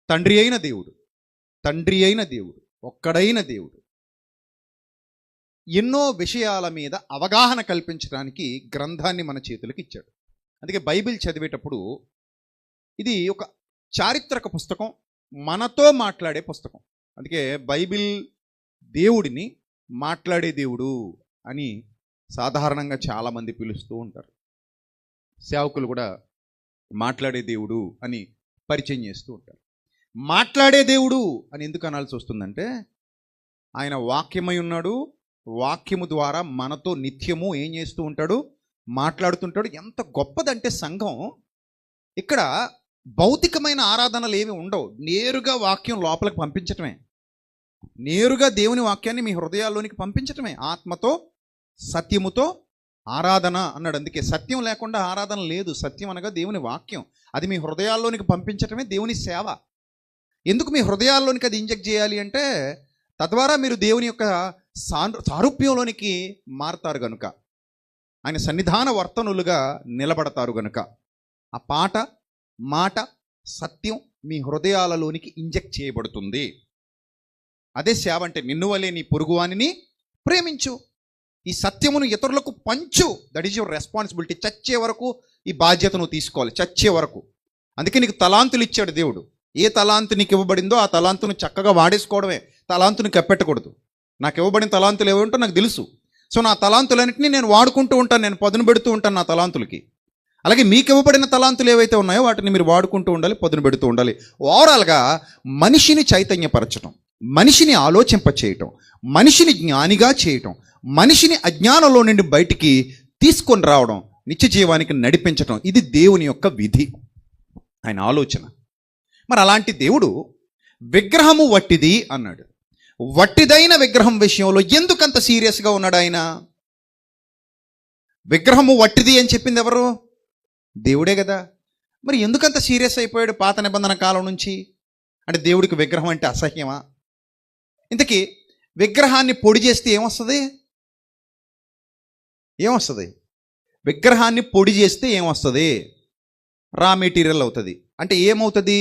తండ్రి అయిన దేవుడు, తండ్రి అయిన దేవుడు, ఒక్కడైన దేవుడు ఎన్నో విషయాల మీద అవగాహన కల్పించడానికి గ్రంథాన్ని మన చేతులకు ఇచ్చాడు. అందుకే బైబిల్ చదివేటప్పుడు ఇది ఒక చారిత్రక పుస్తకం, మనతో మాట్లాడే పుస్తకం. అందుకే బైబిల్ దేవుడిని మాట్లాడే దేవుడు అని సాధారణంగా చాలామంది పిలుస్తూ ఉంటారు. సేవకులు కూడా మాట్లాడే దేవుడు అని పరిచయం చేస్తూ ఉంటారు. మాట్లాడే దేవుడు అని ఎందుకు అనాల్సి వస్తుందంటే ఆయన వాక్యమై ఉన్నాడు, వాక్యము ద్వారా మనతో నిత్యము ఏం చేస్తూ ఉంటాడు, మాట్లాడుతుంటాడు. ఎంత గొప్పదంటే సంఘం, ఇక్కడ భౌతికమైన ఆరాధనలు ఏమి ఉండవు. నేరుగా వాక్యం లోపలికి పంపించటమే, నేరుగా దేవుని వాక్యాన్ని మీ హృదయాల్లోనికి పంపించటమే. ఆత్మతో సత్యముతో ఆరాధన అన్నాడు. అందుకే సత్యం లేకుండా ఆరాధన లేదు. సత్యం అనగా దేవుని వాక్యం, అది మీ హృదయాల్లోనికి పంపించటమే దేవుని సేవ. ఎందుకు మీ హృదయాల్లోనికి అది ఇంజెక్ట్ చేయాలి అంటే తద్వారా మీరు దేవుని యొక్క సారూప్యంలోనికి మారతారు గనుక, ఆయన సన్నిధాన వర్తనులుగా నిలబడతారు గనుక ఆ పాట మాట సత్యం మీ హృదయాలలోనికి ఇంజెక్ట్ చేయబడుతుంది. అదే సేవ అంటే. నిన్ను వలే నీ పొరుగువానిని ప్రేమించు, ఈ సత్యమును ఇతరులకు పంచు. That is your responsibility. చచ్చే వరకు ఈ బాధ్యత నువ్వు తీసుకోవాలి, చచ్చే వరకు. అందుకే నీకు తలాంతులు ఇచ్చాడు దేవుడు. ఏ తలాంతు నీకు ఇవ్వబడిందో ఆ తలాంతును చక్కగా వాడేసుకోవడమే, తలాంతుని కప్పెట్టకూడదు. నాకు ఇవ్వబడిన తలాంతులు ఏమిటో నాకు తెలుసు. సో నా తలాంతులన్నింటినీ నేను వాడుకుంటూ ఉంటాను, నేను పదును పెడుతూ ఉంటాను నా తలాంతులకి. అలాగే మీకు ఇవ్వబడిన తలాంతులు ఏవైతే ఉన్నాయో వాటిని మీరు వాడుకుంటూ ఉండాలి, పదును పెడుతూ ఉండాలి. ఓవరాల్గా మనిషిని చైతన్యపరచడం, మనిషిని ఆలోచింపచేయటం, మనిషిని జ్ఞానిగా చేయటం, మనిషిని అజ్ఞానంలో నుండి బయటికి తీసుకొని రావడం, నిత్య జీవానికి నడిపించటం, ఇది దేవుని యొక్క విధి, ఆయన ఆలోచన. మరి అలాంటి దేవుడు విగ్రహము వట్టిది అన్నాడు. వట్టిదైన విగ్రహం విషయంలో ఎందుకంత సీరియస్గా ఉన్నాడు ఆయన? విగ్రహము వట్టిది అని చెప్పింది ఎవరు? దేవుడే కదా. మరి ఎందుకంత సీరియస్ అయిపోయాడు పాత నిబంధన కాలం నుంచి? అంటే దేవుడికి విగ్రహం అంటే అసహ్యమా? ఇంతకీ విగ్రహాన్ని పొడి చేస్తే ఏమొస్తుంది? ఏమొస్తుంది? విగ్రహాన్ని పొడి చేస్తే ఏమొస్తుంది? రా మెటీరియల్ అవుతుంది. అంటే ఏమవుతుంది?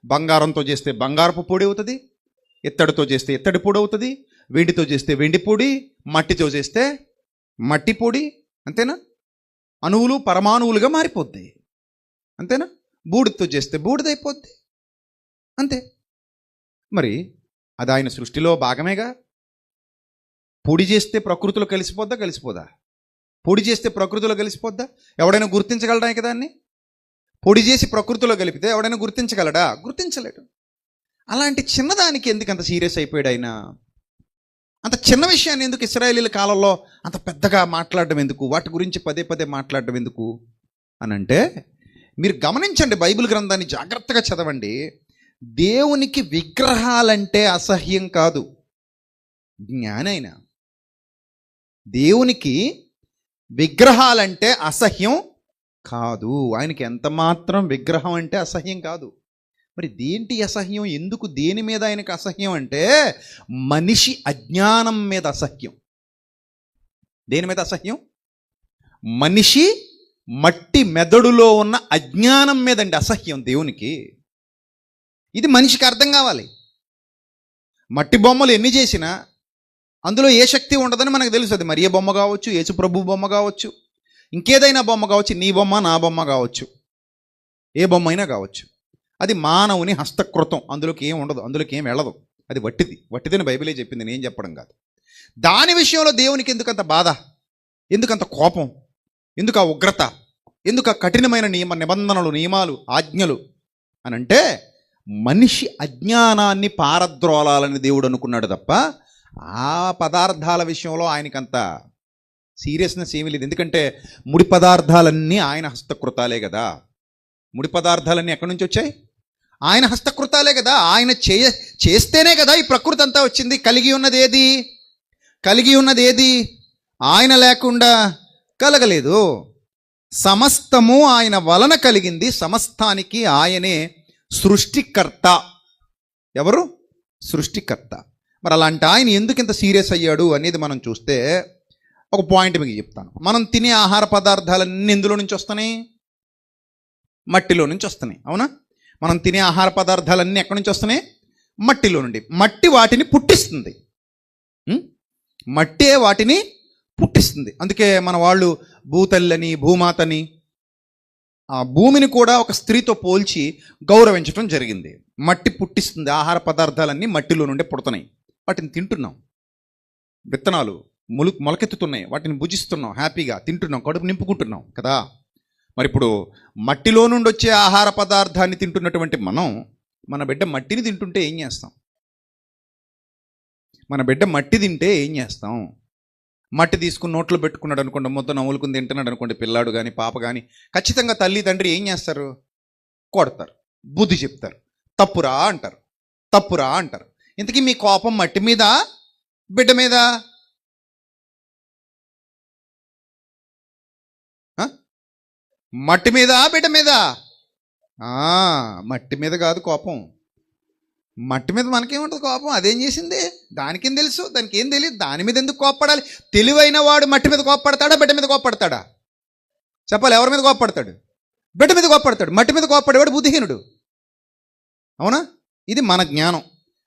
బంగారంతో చేస్తే బంగారపు పొడి అవుతుంది, ఇత్తడితో చేస్తే ఇత్తడి పొడి అవుతుంది, వెండితో చేస్తే వెండి పొడి, మట్టితో చేస్తే మట్టి పొడి. అంతేనా? అణువులు పరమాణువులుగా మారిపోద్ది. అంతేనా? బూడిదతో చేస్తే బూడిదైపోద్ది. అంతే. మరి అది ఆయన సృష్టిలో భాగమేగా. పొడి చేస్తే ప్రకృతిలో కలిసిపోద్దా? కలిసిపోదా? పొడి చేస్తే ప్రకృతిలో కలిసిపోద్దా? ఎవడైనా గుర్తించగలడా ఇక దాన్ని? పొడి చేసి ప్రకృతిలో కలిపితే ఎవడైనా గుర్తించగలడా? గుర్తించలేడు. అలాంటి చిన్నదానికి ఎందుకు అంత సీరియస్ అయిపోయాడు ఆయన? అంత చిన్న విషయాన్ని ఎందుకు ఇశ్రాయేలీల కాలంలో అంత పెద్దగా మాట్లాడడం ఎందుకు? వాటి గురించి పదే పదే మాట్లాడడం ఎందుకు అని అంటే, మీరు గమనించండి, బైబిల్ గ్రంథాన్ని జాగ్రత్తగా చదవండి. దేవునికి విగ్రహాలంటే అసహ్యం కాదు. జ్ఞానైనా దేవునికి విగ్రహాలంటే అసహ్యం కాదు. ఆయనకి ఎంత మాత్రం విగ్రహం అంటే అసహ్యం కాదు. మరి దేంటి అసహ్యం? ఎందుకు? దేని మీద ఆయనకు అసహ్యం అంటే మనిషి అజ్ఞానం మీద అసహ్యం. దేని మీద అసహ్యం? మనిషి మట్టి మెదడులో ఉన్న అజ్ఞానం మీదండి అసహ్యం దేవునికి. ఇది మనిషికి అర్థం కావాలి. మట్టి బొమ్మలు ఎన్ని చేసినా అందులో ఏ శక్తి ఉండదని మనకు తెలుసు. అది మరియ బొమ్మ కావచ్చు, యేసు ప్రభు బొమ్మ కావచ్చు, ఇంకేదైనా బొమ్మ కావచ్చు, నీ బొమ్మ నా బొమ్మ కావచ్చు, ఏ బొమ్మ అయినా కావచ్చు. అది మానవుని హస్తకృతం, అందులోకి ఏం ఉండదు, అందులోకి ఏం వెళ్ళదు. అది వట్టిది. వట్టిదని బైబిలే చెప్పింది, నేను చెప్పడం కాదు. దాని విషయంలో దేవునికి ఎందుకంత బాధ, ఎందుకంత కోపం, ఎందుకు ఆ ఉగ్రత, ఎందుకు ఆ కఠినమైన నిబంధనలు, నియమాలు, ఆజ్ఞలు అని అంటే మనిషి అజ్ఞానాన్ని పారద్రోలాలని దేవుడు అనుకున్నాడు తప్ప ఆ పదార్థాల విషయంలో ఆయనకంత సీరియస్నెస్ ఏమీ లేదు. ఎందుకంటే ముడి పదార్థాలన్నీ ఆయన హస్తకృతాలే కదా. ముడి పదార్థాలన్నీ ఎక్కడి నుంచి వచ్చాయి? ఆయన హస్తకృతాలే కదా. ఆయన చేస్తేనే కదా ఈ ప్రకృతి అంతా వచ్చింది. కలిగి ఉన్నది ఏది ఆయన లేకుండా కలగలేదు. సమస్తము ఆయన వలన కలిగింది, సమస్తానికి ఆయనే సృష్టికర్త. ఎవరు? సృష్టికర్త. మరి అలాంటి ఆయన ఎందుకు ఇంత సీరియస్ అయ్యాడు అనేది మనం చూస్తే ఒక పాయింట్ మీకు చెప్తాను. మనం తినే ఆహార పదార్థాలన్నీ ఎందులో నుంచి వస్తున్నాయి? మట్టిలో నుంచి వస్తున్నాయి, అవునా? మనం తినే ఆహార పదార్థాలన్నీ ఎక్కడి నుంచి వస్తున్నాయి? మట్టిలో నుండి. మట్టి వాటిని పుట్టిస్తుంది. మట్టే వాటిని పుట్టిస్తుంది. అందుకే మన వాళ్ళు భూతల్లని, భూమాతని, ఆ భూమిని కూడా ఒక స్త్రీతో పోల్చి గౌరవించడం జరిగింది. మట్టి పుట్టిస్తుంది. ఆహార పదార్థాలన్నీ మట్టిలో నుండి పుడుతున్నాయి. వాటిని తింటున్నాం. విత్తనాలు మొలకెత్తుతున్నాయి, వాటిని భుజిస్తున్నాం, హ్యాపీగా తింటున్నాం, కడుపు నింపుకుంటున్నాం కదా. మరి ఇప్పుడు మట్టిలో నుండి వచ్చే ఆహార పదార్థాన్ని తింటున్నటువంటి మనం మన బిడ్డ మట్టిని తింటుంటే ఏం చేస్తాం? మన బిడ్డ మట్టి తింటే ఏం చేస్తాం? మట్టి తీసుకుని నోట్లో పెట్టుకున్నాడు అనుకోండి, మొత్తం నవ్వులుకుని తింటున్నాడు అనుకోండి, పిల్లాడు కానీ పాప కానీ, ఖచ్చితంగా తల్లి తండ్రి ఏం చేస్తారు? కొడతారు, బుద్ధి చెప్తారు, తప్పురా అంటారు, తప్పురా అంటారు. ఇంతకీ మీ కోపం మట్టి మీద, బిడ్డ మీద? మట్టి మీద, బిడ్డ మీద? మట్టి మీద కాదు కోపం. మట్టి మీద మనకేముంటుంది కోపం? అదేం చేసింది? దానికేం తెలుసు? దానికి ఏం తెలియదు. దాని మీద ఎందుకు కోప్పడాలి? తెలివైన వాడు మట్టి మీద కోప్పడతాడా, బిడ్డ మీద కోప్పడతాడా? చెప్పాలి. ఎవరి మీద కోప్పడతాడు? బిడ్డ మీద కోప్పడతాడు. మట్టి మీద కోప్పడేవాడు బుద్ధిహీనుడు. అవునా? ఇది మన జ్ఞానం.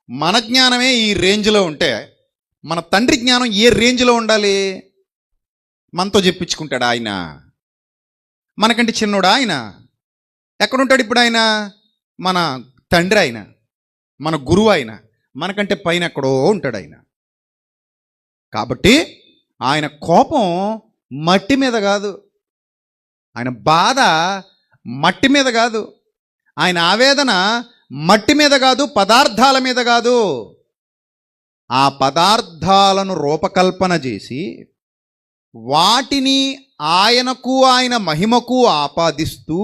మన జ్ఞానమే ఈ రేంజ్లో ఉంటే మన తండ్రి జ్ఞానం ఏ రేంజ్లో ఉండాలి? మనతో చెప్పించుకుంటాడు ఆయన. మనకంటే చిన్నోడా ఆయన? ఎక్కడుంటాడు ఇప్పుడు ఆయన? మన తండ్రి ఆయన, మన గురువు ఆయన. మనకంటే పైన ఎక్కడో ఉంటాడు ఆయన. కాబట్టి ఆయన కోపం మట్టి మీద కాదు, ఆయన బాధ మట్టి మీద కాదు, ఆయన ఆవేదన మట్టి మీద కాదు, పదార్థాల మీద కాదు. ఆ పదార్థాలను రూపకల్పన చేసి వాటిని ఆయనకు, ఆయన మహిమకు ఆపాదిస్తూ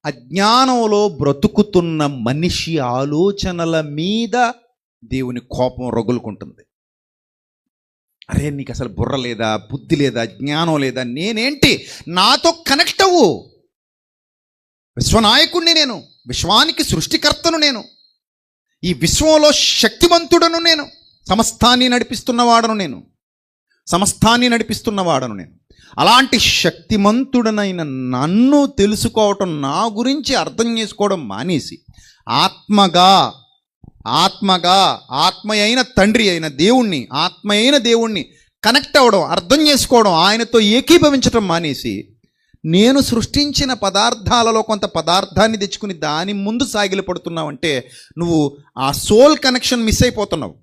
అజ్ఞానంలో బ్రతుకుతున్న మనిషి ఆలోచనల మీద దేవుని కోపం రగులుకుంటుంది. అరే నీకు అసలు బుర్ర లేదా, బుద్ధి లేదా, జ్ఞానం లేదా? నేనేంటి? నాతో కనెక్ట్ అవ్వు. విశ్వనాయకుడిని నేను, విశ్వానికి సృష్టికర్తను నేను, ఈ విశ్వంలో శక్తివంతుడను నేను, సమస్తాన్ని నడిపిస్తున్నవాడను నేను, సమస్తాన్ని నడిపిస్తున్నవాడను నేను. అలాంటి శక్తిమంతుడనైన నన్ను తెలుసుకోవటం, నా గురించి అర్థం చేసుకోవడం మానేసి ఆత్మగా ఆత్మ అయిన తండ్రి అయిన దేవుణ్ణి, ఆత్మ అయిన దేవుణ్ణి కనెక్ట్ అవ్వడం, అర్థం చేసుకోవడం, ఆయనతో ఏకీభవించడం మానేసి నేను సృష్టించిన పదార్థాలలో కొంత పదార్థాన్ని తెచ్చుకుని దాని ముందు సాగిలి పడుతున్నావు అంటే నువ్వు ఆ సోల్ కనెక్షన్ మిస్ అయిపోతున్నావు.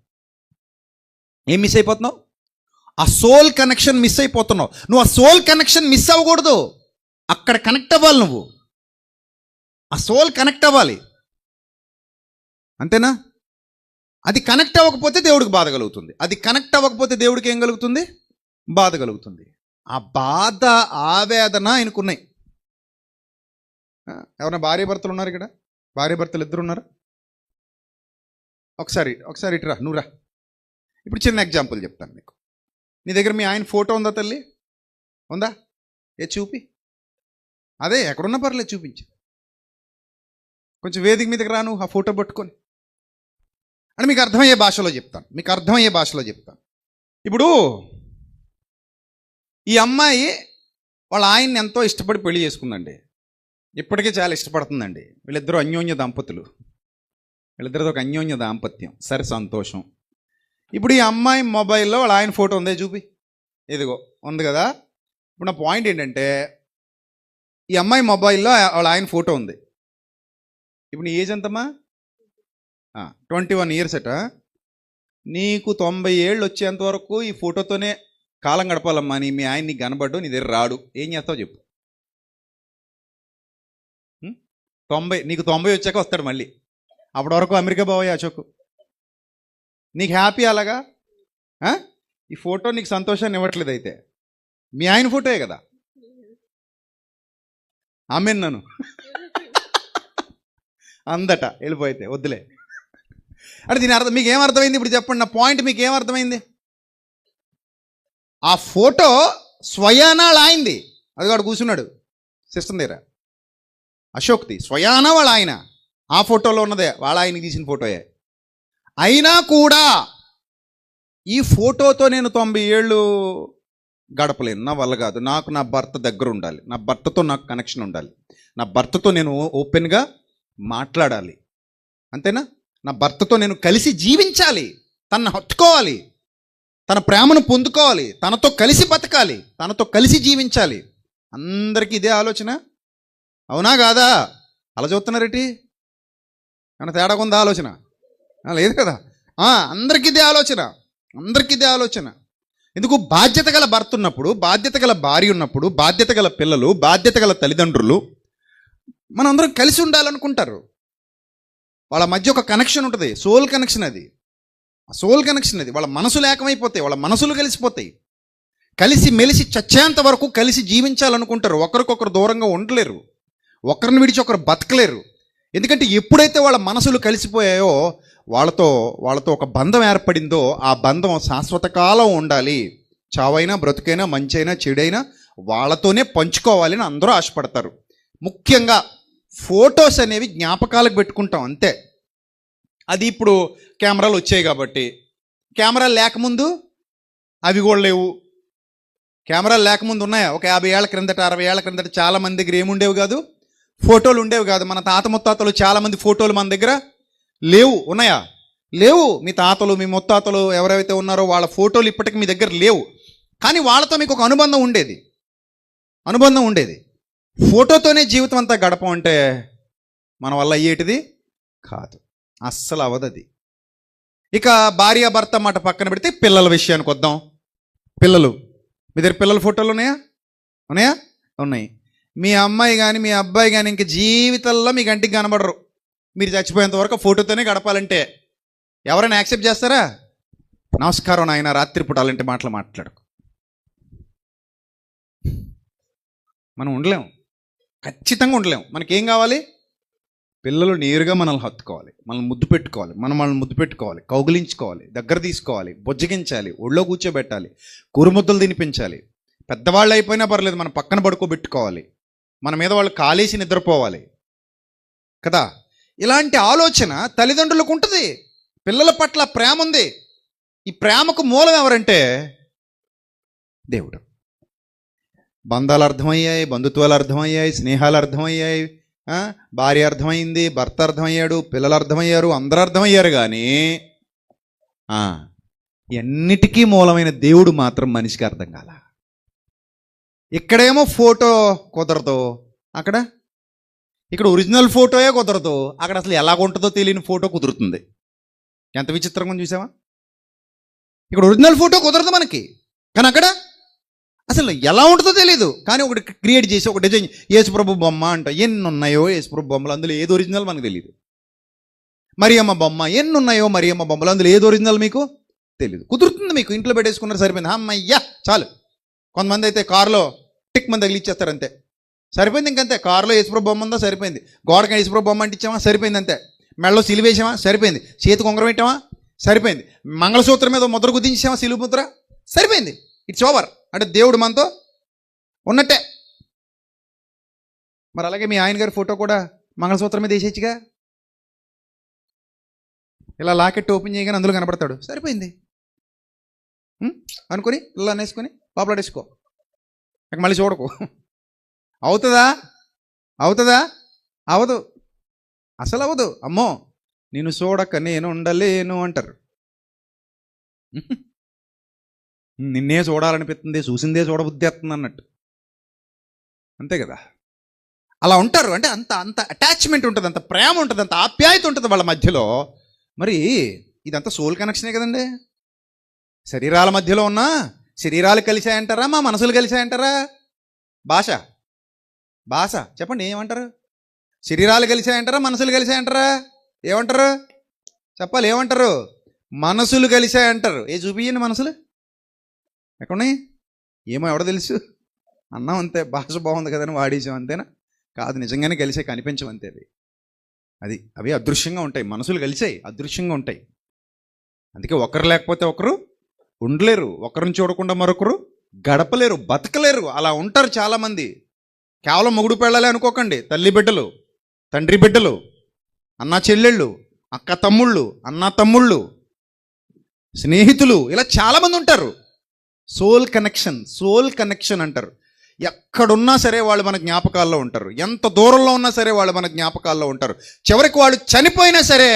ఏం మిస్ అయిపోతున్నావు? ఆ సోల్ కనెక్షన్ మిస్ అయిపోతున్నావు. నువ్వు ఆ సోల్ కనెక్షన్ మిస్ అవ్వకూడదు. అక్కడ కనెక్ట్ అవ్వాలి. నువ్వు ఆ సోల్ కనెక్ట్ అవ్వాలి. అంతేనా? అది కనెక్ట్ అవ్వకపోతే దేవుడికి బాధ కలుగుతుంది. అది కనెక్ట్ అవ్వకపోతే దేవుడికి ఏం కలుగుతుంది? బాధ కలుగుతుంది. ఆ బాధ, ఆవేదన ఆయనకున్నాయి. ఎవరైనా భార్య భర్తలు ఉన్నారు ఇక్కడ? భార్య భర్తలు ఇద్దరు ఉన్నారు? ఒకసారి ఇటురా, నువ్వు రా. ఇప్పుడు చిన్న ఎగ్జాంపుల్ చెప్తాను మీకు. నీ దగ్గర మీ ఆయన ఫోటో ఉందా తల్లి? ఉందా? చూపి. అదే ఎక్కడున్నా పర్లేదు, చూపించు. కొంచెం వేదిక మీదకి రాను, ఆ ఫోటో పట్టుకొని. అని మీకు అర్థమయ్యే భాషలో చెప్తాను. ఇప్పుడు ఈ అమ్మాయి వాళ్ళ ఆయన్ని ఎంతో ఇష్టపడి పెళ్లి చేసుకుందండి. ఇప్పటికే చాలా ఇష్టపడుతుందండి. వీళ్ళిద్దరూ అన్యోన్య దంపతులు. వీళ్ళిద్దరితో ఒక అన్యోన్య దాంపత్యం. సరే, సంతోషం. ఇప్పుడు ఈ అమ్మాయి మొబైల్లో వాళ్ళ ఆయన ఫోటో ఉందే, చూపి. ఇదిగో ఉంది కదా. ఇప్పుడు నా పాయింట్ ఏంటంటే, ఈ అమ్మాయి మొబైల్లో వాళ్ళ ఆయన ఫోటో ఉంది. ఇప్పుడు నీ ఏజ్ ఎంతమ్మా? 21 years అట. నీకు 90 ఏళ్ళు వచ్చేంత వరకు ఈ ఫోటోతోనే కాలం గడపాలమ్మా. మీ ఆయన నీకు కనబడ్డు, నీ దగ్గర రాడు. ఏం చేస్తావు చెప్పు? నీకు 90 వచ్చాక వస్తాడు మళ్ళీ. అప్పటి వరకు అమెరికా బావయ్య అశోక్. నీకు హ్యాపీ అలాగా? ఈ ఫోటో నీకు సంతోషాన్ని ఇవ్వట్లేదు. అయితే మీ ఆయన ఫోటోయే కదా. ఆమెన్నాను అందట వెళ్ళిపోయితే వద్దులే అంటే దీని అర్థం మీకు ఏమర్థమైంది? ఇప్పుడు చెప్పండి, నా పాయింట్ మీకు ఏమర్థమైంది? ఆ ఫోటో స్వయానా ఆయనది. అది వాడు కూర్చున్నాడు సిస్టమ్ దగ్గర, అశోక్ది. స్వయానా వాళ్ళ ఆయన. ఆ ఫోటోలో ఉన్నదే వాళ్ళ ఆయనకి తీసిన ఫోటోయే. అయినా కూడా ఈ ఫోటోతో నేను 90 ఏళ్ళు గడపలేను, నా వల్ల కాదు. నాకు నా భర్త దగ్గర ఉండాలి, నా భర్తతో నాకు కనెక్షన్ ఉండాలి, నా భర్తతో నేను ఓపెన్గా మాట్లాడాలి, అంతేనా? నా భర్తతో నేను కలిసి జీవించాలి, తనను హత్తుకోవాలి, తన ప్రేమను పొందుకోవాలి, తనతో కలిసి బతకాలి, తనతో కలిసి జీవించాలి. అందరికీ ఇదే ఆలోచన, అవునా కాదా? అలా చూస్తున్నారేంటి? ఏమన్నా తేడాగా ఉందా ఆలోచన? లేదు కదా. అందరికీ ఇదే ఆలోచన, అందరికీ ఇదే ఆలోచన. ఎందుకు? బాధ్యత గల భర్త ఉన్నప్పుడు, బాధ్యత గల భార్య ఉన్నప్పుడు, బాధ్యత గల పిల్లలు, బాధ్యత గల తల్లిదండ్రులు మనం అందరం కలిసి ఉండాలనుకుంటారు. వాళ్ళ మధ్య ఒక కనెక్షన్ ఉంటుంది, సోల్ కనెక్షన్. అది సోల్ కనెక్షన్. అది వాళ్ళ మనసులు ఏకమైపోతాయి, వాళ్ళ మనసులు కలిసిపోతాయి. కలిసి మెలిసి చచ్చేంత వరకు కలిసి జీవించాలనుకుంటారు. ఒకరికొకరు దూరంగా ఉండలేరు, ఒకరిని విడిచి ఒకరు బతకలేరు. ఎందుకంటే ఎప్పుడైతే వాళ్ళ మనసులు కలిసిపోయాయో వాళ్ళతో ఒక బంధం ఏర్పడిందో ఆ బంధం శాశ్వత కాలం ఉండాలి. చావైనా బ్రతుకైనా మంచైనా చెడైనా వాళ్ళతోనే పంచుకోవాలని అందరూ ఆశపడతారు. ముఖ్యంగా ఫొటోస్ అనేవి జ్ఞాపకాలకు పెట్టుకుంటాం అంతే. అది ఇప్పుడు కెమెరాలు వచ్చాయి కాబట్టి. కెమెరాలు లేకముందు అవి కూడా లేవు. కెమెరాలు లేకముందు ఉన్నాయా? ఒక 50 ఏళ్ల క్రిందట, 60 ఏళ్ల క్రిందట చాలామంది దగ్గర ఏముండేవి కాదు, ఫోటోలు ఉండేవి కాదు. మన తాత ముత్తాతలు చాలామంది ఫోటోలు మన దగ్గర లేవు. ఉన్నాయా? లేవు. మీ తాతలు, మీ ముత్తాతలు ఎవరైతే ఉన్నారో వాళ్ళ ఫోటోలు ఇప్పటికి మీ దగ్గర లేవు. కానీ వాళ్ళతో మీకు ఒక అనుబంధం ఉండేది. ఫోటోతోనే జీవితం అంతా గడపమంటే మన వల్ల అయ్యేటిది కాదు, అస్సలు అవ్వదు అది. ఇక భార్య భర్త మాట పక్కన పెడితే పిల్లల విషయానికి వద్దాం. పిల్లలు, మీ దగ్గర పిల్లల ఫోటోలు ఉన్నాయా? ఉన్నాయి. మీ అమ్మాయి కానీ మీ అబ్బాయి కానీ ఇంక జీవితంలో మీ కంటికి కనబడరు. మీరు చచ్చిపోయేంత వరకు ఫోటోతోనే గడపాలంటే ఎవరైనా యాక్సెప్ట్ చేస్తారా? నమస్కారం నాయన, రాత్రిపూట అలాంటి మాటలు మాట్లాడకు. మనం ఉండలేం, ఖచ్చితంగా ఉండలేం. మనకేం కావాలి? పిల్లలు నేరుగా మనల్ని హత్తుకోవాలి, మనల్ని ముద్దు పెట్టుకోవాలి, మనల్ని ముద్దు పెట్టుకోవాలి, కౌగిలించుకోవాలి, దగ్గర తీసుకోవాలి, బొజ్జగించాలి, ఒళ్ళో కూర్చోబెట్టాలి, కూరముద్దలు తినిపించాలి. పెద్దవాళ్ళు అయిపోయినా పర్లేదు, మన పక్కన పడుకోబెట్టుకోవాలి, మన మీద వాళ్ళు కాలేసి నిద్రపోవాలి కదా. ఇలాంటి ఆలోచన తల్లిదండ్రులకు ఉంటుంది. పిల్లల పట్ల ప్రేమ ఉంది. ఈ ప్రేమకు మూలం ఎవరంటే దేవుడు. బంధాలు అర్థమయ్యాయి, బంధుత్వాలు అర్థమయ్యాయి, స్నేహాలు అర్థమయ్యాయి, భార్య అర్థమైంది, భర్త అర్థమయ్యాడు, పిల్లలు అర్థమయ్యారు, అందరూ అర్థమయ్యారు. కానీ ఎన్నిటికీ మూలమైన దేవుడు మాత్రం మనిషికి అర్థం కాల. ఇక్కడేమో ఫోటో కుదరదు, ఇక్కడ ఒరిజినల్ ఫోటోయే కుదరదు, అక్కడ అసలు ఎలాగుంటుందో తెలియని ఫోటో కుదురుతుంది. ఎంత విచిత్రంగా చూసావా? ఇక్కడ ఒరిజినల్ ఫోటో కుదరదు మనకి, కానీ అక్కడ అసలు ఎలా ఉంటుందో తెలియదు. కానీ ఒకటి క్రియేట్ చేసి ఒక డిజైన్, యేసుప్రభు బొమ్మ అంట, ఎన్ని ఉన్నాయో యేసుప్రభు బొమ్మలు, అందులో ఏది ఒరిజినల్ మనకు తెలియదు. మరియమ్మ బొమ్మ, ఎన్ని ఉన్నాయో మరియమ్మ బొమ్మలు, అందులో ఏది ఒరిజినల్ మీకు తెలియదు. కుదురుతుంది మీకు, ఇంట్లో పెట్టేసుకున్నారు, సరిపోయింది, అమ్మయ్యా చాలు. కొంతమంది అయితే కారులో టిక్ మంది తగిలిచ్చేస్తారు, అంతే, సరిపోయింది. ఇంకంతే, కారులో యేసుప్రభు బొమ్మ ఉందా, సరిపోయింది. గోడకి యేసుప్రభు బొమ్మ అంటించామా, సరిపోయింది, అంతే. మెడలో సిలువ వేసామా, సరిపోయింది. చేతికి ఉంగరం పెట్టామా, సరిపోయింది. మంగళసూత్రం మీద ముద్ర గుద్దించామా, సిలువ ముద్ర, సరిపోయింది. It's over. అంటే దేవుడు మనతో ఉన్నట్టే. మరి అలాగే మీ ఆయన గారి ఫోటో కూడా మంగళసూత్రం మీద వేసేయచ్చుగా. ఇలా లాకెట్ ఓపెన్ చేయగానే అందులో కనబడతాడు, సరిపోయింది అనుకుని ఇలా అనేసుకొని పాపలాడేసుకో, ఇక మళ్ళీ చూడకు. అవుతుందా? అవదు, అసలు అవదు. అమ్మో నిన్ను చూడక నేను ఉండలేను అంటారు. నిన్నే చూడాలనిపిస్తుంది, చూసిందే చూడబుద్ధి వస్తుంది అన్నట్టు, అంతే కదా. అలా ఉంటారు. అంటే అంత అటాచ్మెంట్ ఉంటుంది, అంత ప్రేమ ఉంటుంది, అంత ఆప్యాయత ఉంటుంది వాళ్ళ మధ్యలో. మరి ఇదంతా సోల్ కనెక్షనే కదండి. శరీరాల మధ్యలో ఉన్న శరీరాలు కలిసాయంటారా, మా మనసులు కలిసాయంటారా? భాష చెప్పండి, ఏమంటారు? శరీరాలు కలిసాయంటారా, మనసులు కలిసాయంటారా? ఏమంటారు చెప్పాలి, ఏమంటారు? మనసులు కలిసాయంటారు. చూపియండి మనసులు ఎక్కడున్నాయి? ఏమో ఎవడో తెలుసు అన్నాం, అంతే. భాష బాగుంది కదని వాడేసాం, అంతేనా? కాదు, నిజంగానే కలిసే, కనిపించమంతే. అవి అదృశ్యంగా ఉంటాయి. మనసులు కలిసాయి, అదృశ్యంగా ఉంటాయి. అందుకే ఒకరు లేకపోతే ఒకరు ఉండలేరు, ఒకరిని చూడకుండా మరొకరు గడపలేరు, బతకలేరు. అలా ఉంటారు చాలామంది. కేవలం మొగుడు పెళ్ళాలి అనుకోకండి. తల్లి బిడ్డలు, తండ్రి బిడ్డలు, అన్నా చెల్లెళ్ళు, అక్క తమ్ముళ్ళు, అన్నా తమ్ముళ్ళు, స్నేహితులు, ఇలా చాలామంది ఉంటారు. సోల్ కనెక్షన్ అంటారు. ఎక్కడున్నా సరే వాళ్ళు మన జ్ఞాపకాల్లో ఉంటారు. ఎంత దూరంలో ఉన్నా సరే వాళ్ళు మన జ్ఞాపకాల్లో ఉంటారు. చివరికి వాళ్ళు చనిపోయినా సరే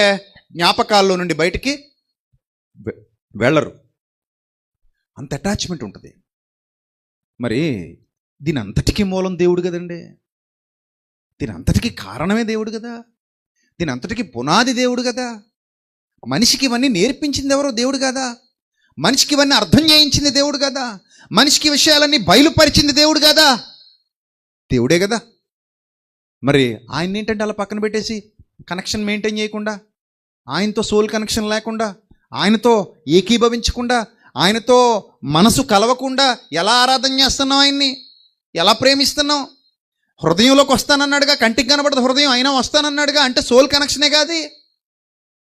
జ్ఞాపకాల్లో నుండి బయటికి వెళ్ళరు. అంత అటాచ్మెంట్ ఉంటుంది. మరి దీని అంతటికీ మూలం దేవుడు కదండి. దీని అంతటికీ కారణమే దేవుడు కదా. దీని అంతటికీ పునాది దేవుడు కదా. మనిషికి ఇవన్నీ నేర్పించింది ఎవరో దేవుడు కదా. మనిషికి ఇవన్నీ అర్థం చేయించింది దేవుడు కదా. మనిషికి విషయాలన్నీ బయలుపరిచింది దేవుడు కదా. దేవుడే కదా. మరి ఆయన ఏంటంటే అలా పక్కన పెట్టేసి కనెక్షన్ మెయింటైన్ చేయకుండా, ఆయనతో సోల్ కనెక్షన్ లేకుండా, ఆయనతో ఏకీభవించకుండా, ఆయనతో మనసు కలవకుండా ఎలా ఆరాధన చేస్తున్నాం, ఆయన్ని ఎలా ప్రేమిస్తున్నాం? హృదయంలోకి వస్తానన్నాడుగా, కంటికి కనబడదు హృదయం, అయినా వస్తానన్నాడుగా. అంటే సోల్ కనెక్షనే కాదు.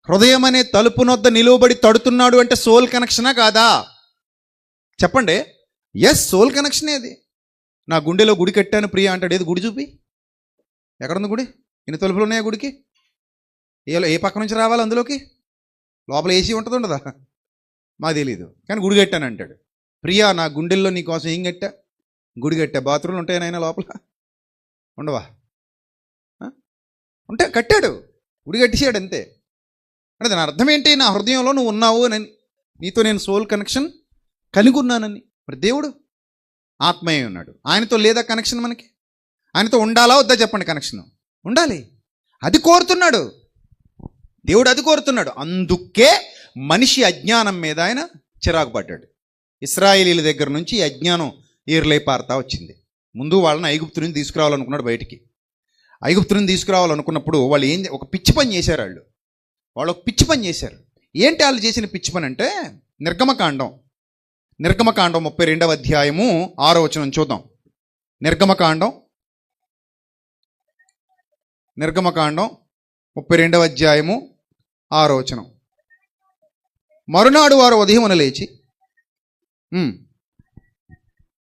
హృదయం అనే తలుపునొద్ద నిలువబడి తడుతున్నాడు అంటే సోల్ కనెక్షనా కాదా? చెప్పండి. ఎస్, సోల్ కనెక్షనే అది. నా గుండెలో గుడి కట్టాను ప్రియ అంటాడు. ఏది గుడి చూపి, ఎక్కడుంది గుడి? ఎన్ని తలుపులు ఉన్నాయా గుడికి? ఏ పక్క నుంచి రావాలి అందులోకి? లోపల ఏసీ ఉంటుంది ఉండదా? మాకు తెలీదు, కానీ గుడి కట్టాను అంటాడు. ప్రియా, నా గుండెల్లో నీ కోసం ఏం కట్టా? గుడి కట్టా. బాత్రూమ్లు ఉంటాయనైనా లోపల ఉండవా? ఉంటే కట్టాడు, గుడి కట్టేసాడు అంతే. అంటే దాని అర్థం ఏంటి? నా హృదయంలో నువ్వు ఉన్నావు అని, నీతో నేను సోల్ కనెక్షన్ కలిగి ఉన్నానని. మరి దేవుడు ఆత్మయ్య ఉన్నాడు. ఆయనతో లేదా కనెక్షన్ మనకి? ఆయనతో ఉండాలా వద్దా చెప్పండి? కనెక్షన్ ఉండాలి. అది కోరుతున్నాడు దేవుడు, అది కోరుతున్నాడు. అందుకే మనిషి అజ్ఞానం మీద ఆయన చిరాకు పడ్డాడు. ఇశ్రాయేలీల దగ్గర నుంచి ఈ అజ్ఞానం ఏర్లై పారుతా వచ్చింది. ముందు వాళ్ళని ఐగుప్తు నుంచి తీసుకురావాలనుకున్నాడు బయటికి. ఐగుప్తు నుంచి తీసుకురావాలనుకున్నప్పుడు వాళ్ళు ఒక పిచ్చి పని చేశారు. వాళ్ళు ఒక పిచ్చి పని చేశారు. ఏంటి వాళ్ళు చేసిన పిచ్చి పని అంటే, నిర్గమకాండం 32వ అధ్యాయము 6వ వచనం చూద్దాం. నిర్గమకాండం 32వ అధ్యాయము 6వ వచనం. మరునాడు వారు ఉదయమున లేచి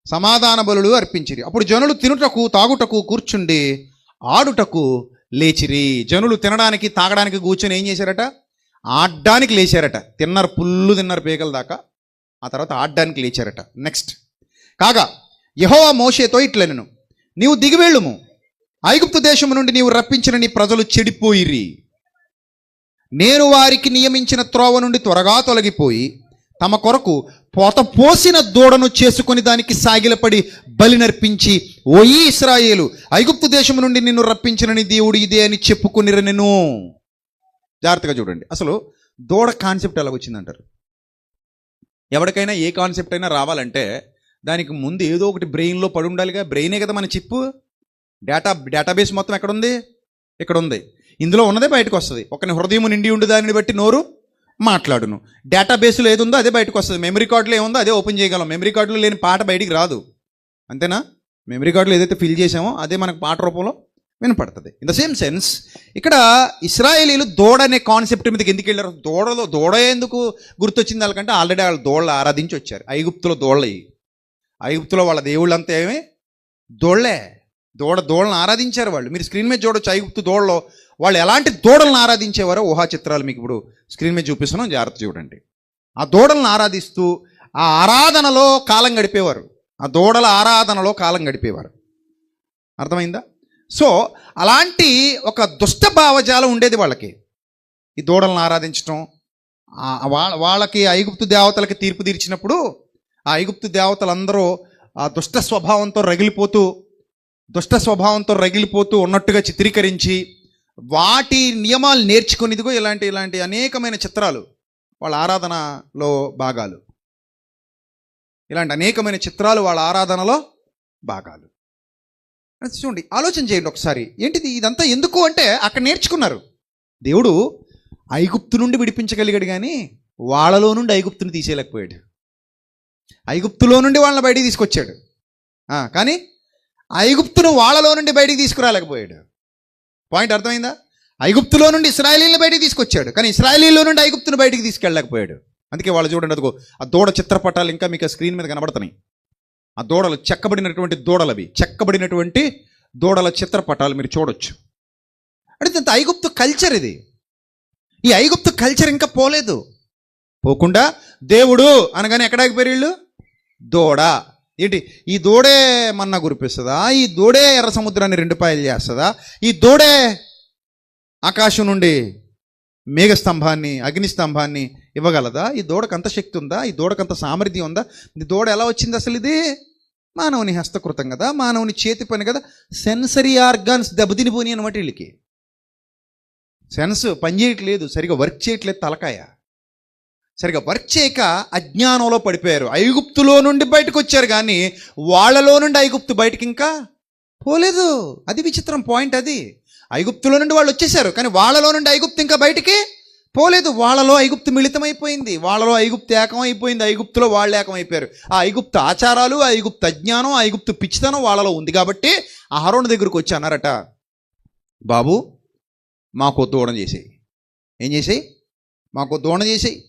సమాధాన బలులు అర్పించిరి. అప్పుడు జనులు తినుటకు తాగుటకు కూర్చుండి ఆడుటకు లేచిరి. జనులు తినడానికి తాగడానికి కూర్చొని ఏం చేశారట? ఆడడానికి లేచారట. తిన్నారు, పుల్లు తిన్నారు పేగల దాకా. ఆ తర్వాత ఆడడానికి లేచారట. నెక్స్ట్, కాగా యెహోవా మోషేతో ఇట్లనెను, నీవు దిగివెళ్ళుము, ఐగుప్తు దేశము నుండి నీవు రప్పించిన నీ ప్రజలు చెడిపోయిరి. నేను వారికి నియమించిన త్రోవ నుండి త్వరగా తొలగిపోయి తమ కొరకు పోసిన దూడను చేసుకొని దానికి సాగిలపడి బలి నర్పించి, ఓయి ఇశ్రాయేలు, ఐగుప్తు దేశం నుండి నిన్ను రప్పించిన నీ దేవుడు ఇదే అని చెప్పుకునిరు. నేను జాగ్రత్తగా చూడండి. అసలు దూడ కాన్సెప్ట్ ఎలా వచ్చిందంటారు? ఎవరికైనా ఏ కాన్సెప్ట్ అయినా రావాలంటే దానికి ముందు ఏదో ఒకటి బ్రెయిన్లో పడి ఉండాలిగా. బ్రెయినే కదా మన చిప్. డేటాబేస్ మొత్తం ఎక్కడుంది? ఇక్కడ ఉంది. ఇందులో ఉన్నదే బయటకు వస్తుంది. ఒకని హృదయం నిండి ఉండి దానిని బట్టి నోరు మాట్లాడును. డేటాబేస్లో ఏది ఉందో అదే బయటకు వస్తుంది. మెమరీ కార్డులో ఏముందో అదే ఓపెన్ చేయగలం. మెమరీ కార్డులో లేని పాట బయటికి రాదు, అంతేనా? మెమరీ కార్డులో ఏదైతే ఫిల్ చేసామో అదే మనకు పాట రూపంలో వినపడుతుంది. ఇన్ ద సేమ్ సెన్స్ ఇక్కడ ఇశ్రాయేలీలు దూడ అనే కాన్సెప్ట్ మీదకి ఎందుకు వెళ్ళారు? దూడ ఎందుకు గుర్తొచ్చింది వాళ్ళకంటే, ఆల్రెడీ వాళ్ళు దూడలు ఆరాధించి వచ్చారు. ఐగుప్తులో దూడలు, ఐగుప్తులో వాళ్ళ దేవుళ్ళంతా ఏమి దూడలే. దూడలను ఆరాధించారు వాళ్ళు. మీరు స్క్రీన్ మీద చూడొచ్చు. ఐగుప్తు దూడలో వాళ్ళు ఎలాంటి దూడలను ఆరాధించేవారో ఊహా చిత్రాలు మీకు ఇప్పుడు స్క్రీన్ మీద చూపిస్తున్నాం, జాగ్రత్త చూడండి. ఆ దూడలను ఆరాధిస్తూ ఆ ఆరాధనలో కాలం గడిపేవారు. ఆ దూడల ఆరాధనలో కాలం గడిపేవారు. అర్థమైందా? సో అలాంటి ఒక దుష్ట భావజాలం ఉండేది వాళ్ళకి. ఈ దూడలను ఆరాధించటం, వాళ్ళకి ఐగుప్తు దేవతలకి తీర్పు తీర్చినప్పుడు ఆ ఐగుప్తు దేవతలందరూ ఆ దుష్ట స్వభావంతో రగిలిపోతూ ఉన్నట్టుగా చిత్రీకరించి వాటి నియమాలు నేర్చుకుని ఇదిగో ఇలాంటి అనేకమైన చిత్రాలు వాళ్ళ ఆరాధనలో భాగాలు. ఇలాంటి అనేకమైన చిత్రాలు వాళ్ళ ఆరాధనలో భాగాలు. చూడండి, ఆలోచన చేయండి ఒకసారి. ఏంటిది ఇదంతా ఎందుకు అంటే అక్కడ నేర్చుకున్నారు. దేవుడు ఐగుప్తు నుండి విడిపించగలిగాడు, కానీ వాళ్ళలో నుండి ఐగుప్తుని తీసేయలేకపోయాడు. ఐగుప్తులో నుండి వాళ్ళని బయటికి తీసుకొచ్చాడు, కానీ ఐగుప్తును వాళ్ళలో నుండి బయటికి తీసుకురాలేకపోయాడు. పాయింట్ అర్థమైందా? ఐగుప్తులో నుండి ఇశ్రాయేలీలను బయటికి తీసుకొచ్చాడు, కానీ ఇశ్రాయేలీలో నుండి ఐగుప్తును బయటికి తీసుకెళ్ళలేకపోయాడు. అందుకే వాళ్ళు చూడండి, అదిగో ఆ దూడ చిత్రపటాలు ఇంకా మీకు స్క్రీన్ మీద కనబడుతున్నాయి. ఆ దూడలు చెక్కబడినటువంటి దూడల చిత్రపటాలు మీరు చూడొచ్చు. అంటే ఇంత ఐగుప్తు కల్చర్ ఇది. ఈ ఐగుప్తు కల్చర్ ఇంకా పోలేదు. పోకుండా దేవుడు అనగానే ఎక్కడానికి పోయారు వీళ్ళు? దూడ. ఏంటి, ఈ దూడే మన్నా కురిపిస్తుందా? ఈ దూడే ఎర్ర సముద్రాన్ని 2 పాయలు చేస్తుందా? ఈ దూడే ఆకాశం నుండి మేఘస్తంభాన్ని, అగ్నిస్తంభాన్ని ఇవ్వగలదా? ఈ దూడకు అంత శక్తి ఉందా? ఈ దూడకు అంత సామర్థ్యం ఉందా? ఈ దూడ ఎలా వచ్చింది అసలు? ఇది మానవుని హస్తకృతం కదా, మానవుని చేతి పని కదా. సెన్సరీ ఆర్గాన్స్ దెబ్బతినిపోయి అనమాట వీళ్ళకి. సెన్స్ పనిచేయట్లేదు, సరిగా వర్క్ చేయట్లేదు, తలకాయ సరిగా వర్క్ చేయక అజ్ఞానంలో పడిపోయారు. ఐగుప్తులో నుండి బయటకు వచ్చారు కానీ వాళ్ళలో నుండి ఐగుప్తు బయటకి ఇంకా పోలేదు. అది విచిత్రం పాయింట్. అది ఐగుప్తులో నుండి వాళ్ళు వచ్చేసారు కానీ వాళ్ళలో నుండి ఐగుప్తు ఇంకా బయటికి పోలేదు. వాళ్ళలో ఐగుప్తు మిళితమైపోయింది, వాళ్ళలో ఐగుప్తు ఏకమైపోయింది, ఐగుప్తులో వాళ్ళు ఏకమైపోయారు. ఆ ఐగుప్తు ఆచారాలు, ఆ ఐగుప్తు అజ్ఞానం, ఆ ఐగుప్తు పిచ్చితనం వాళ్ళలో ఉంది కాబట్టి అహరోను దగ్గరకు వచ్చి అన్నారట, బాబు మాకు దూడం చేసేయి. ఏం చేసేయి? మాకు దూడం చేసేయి.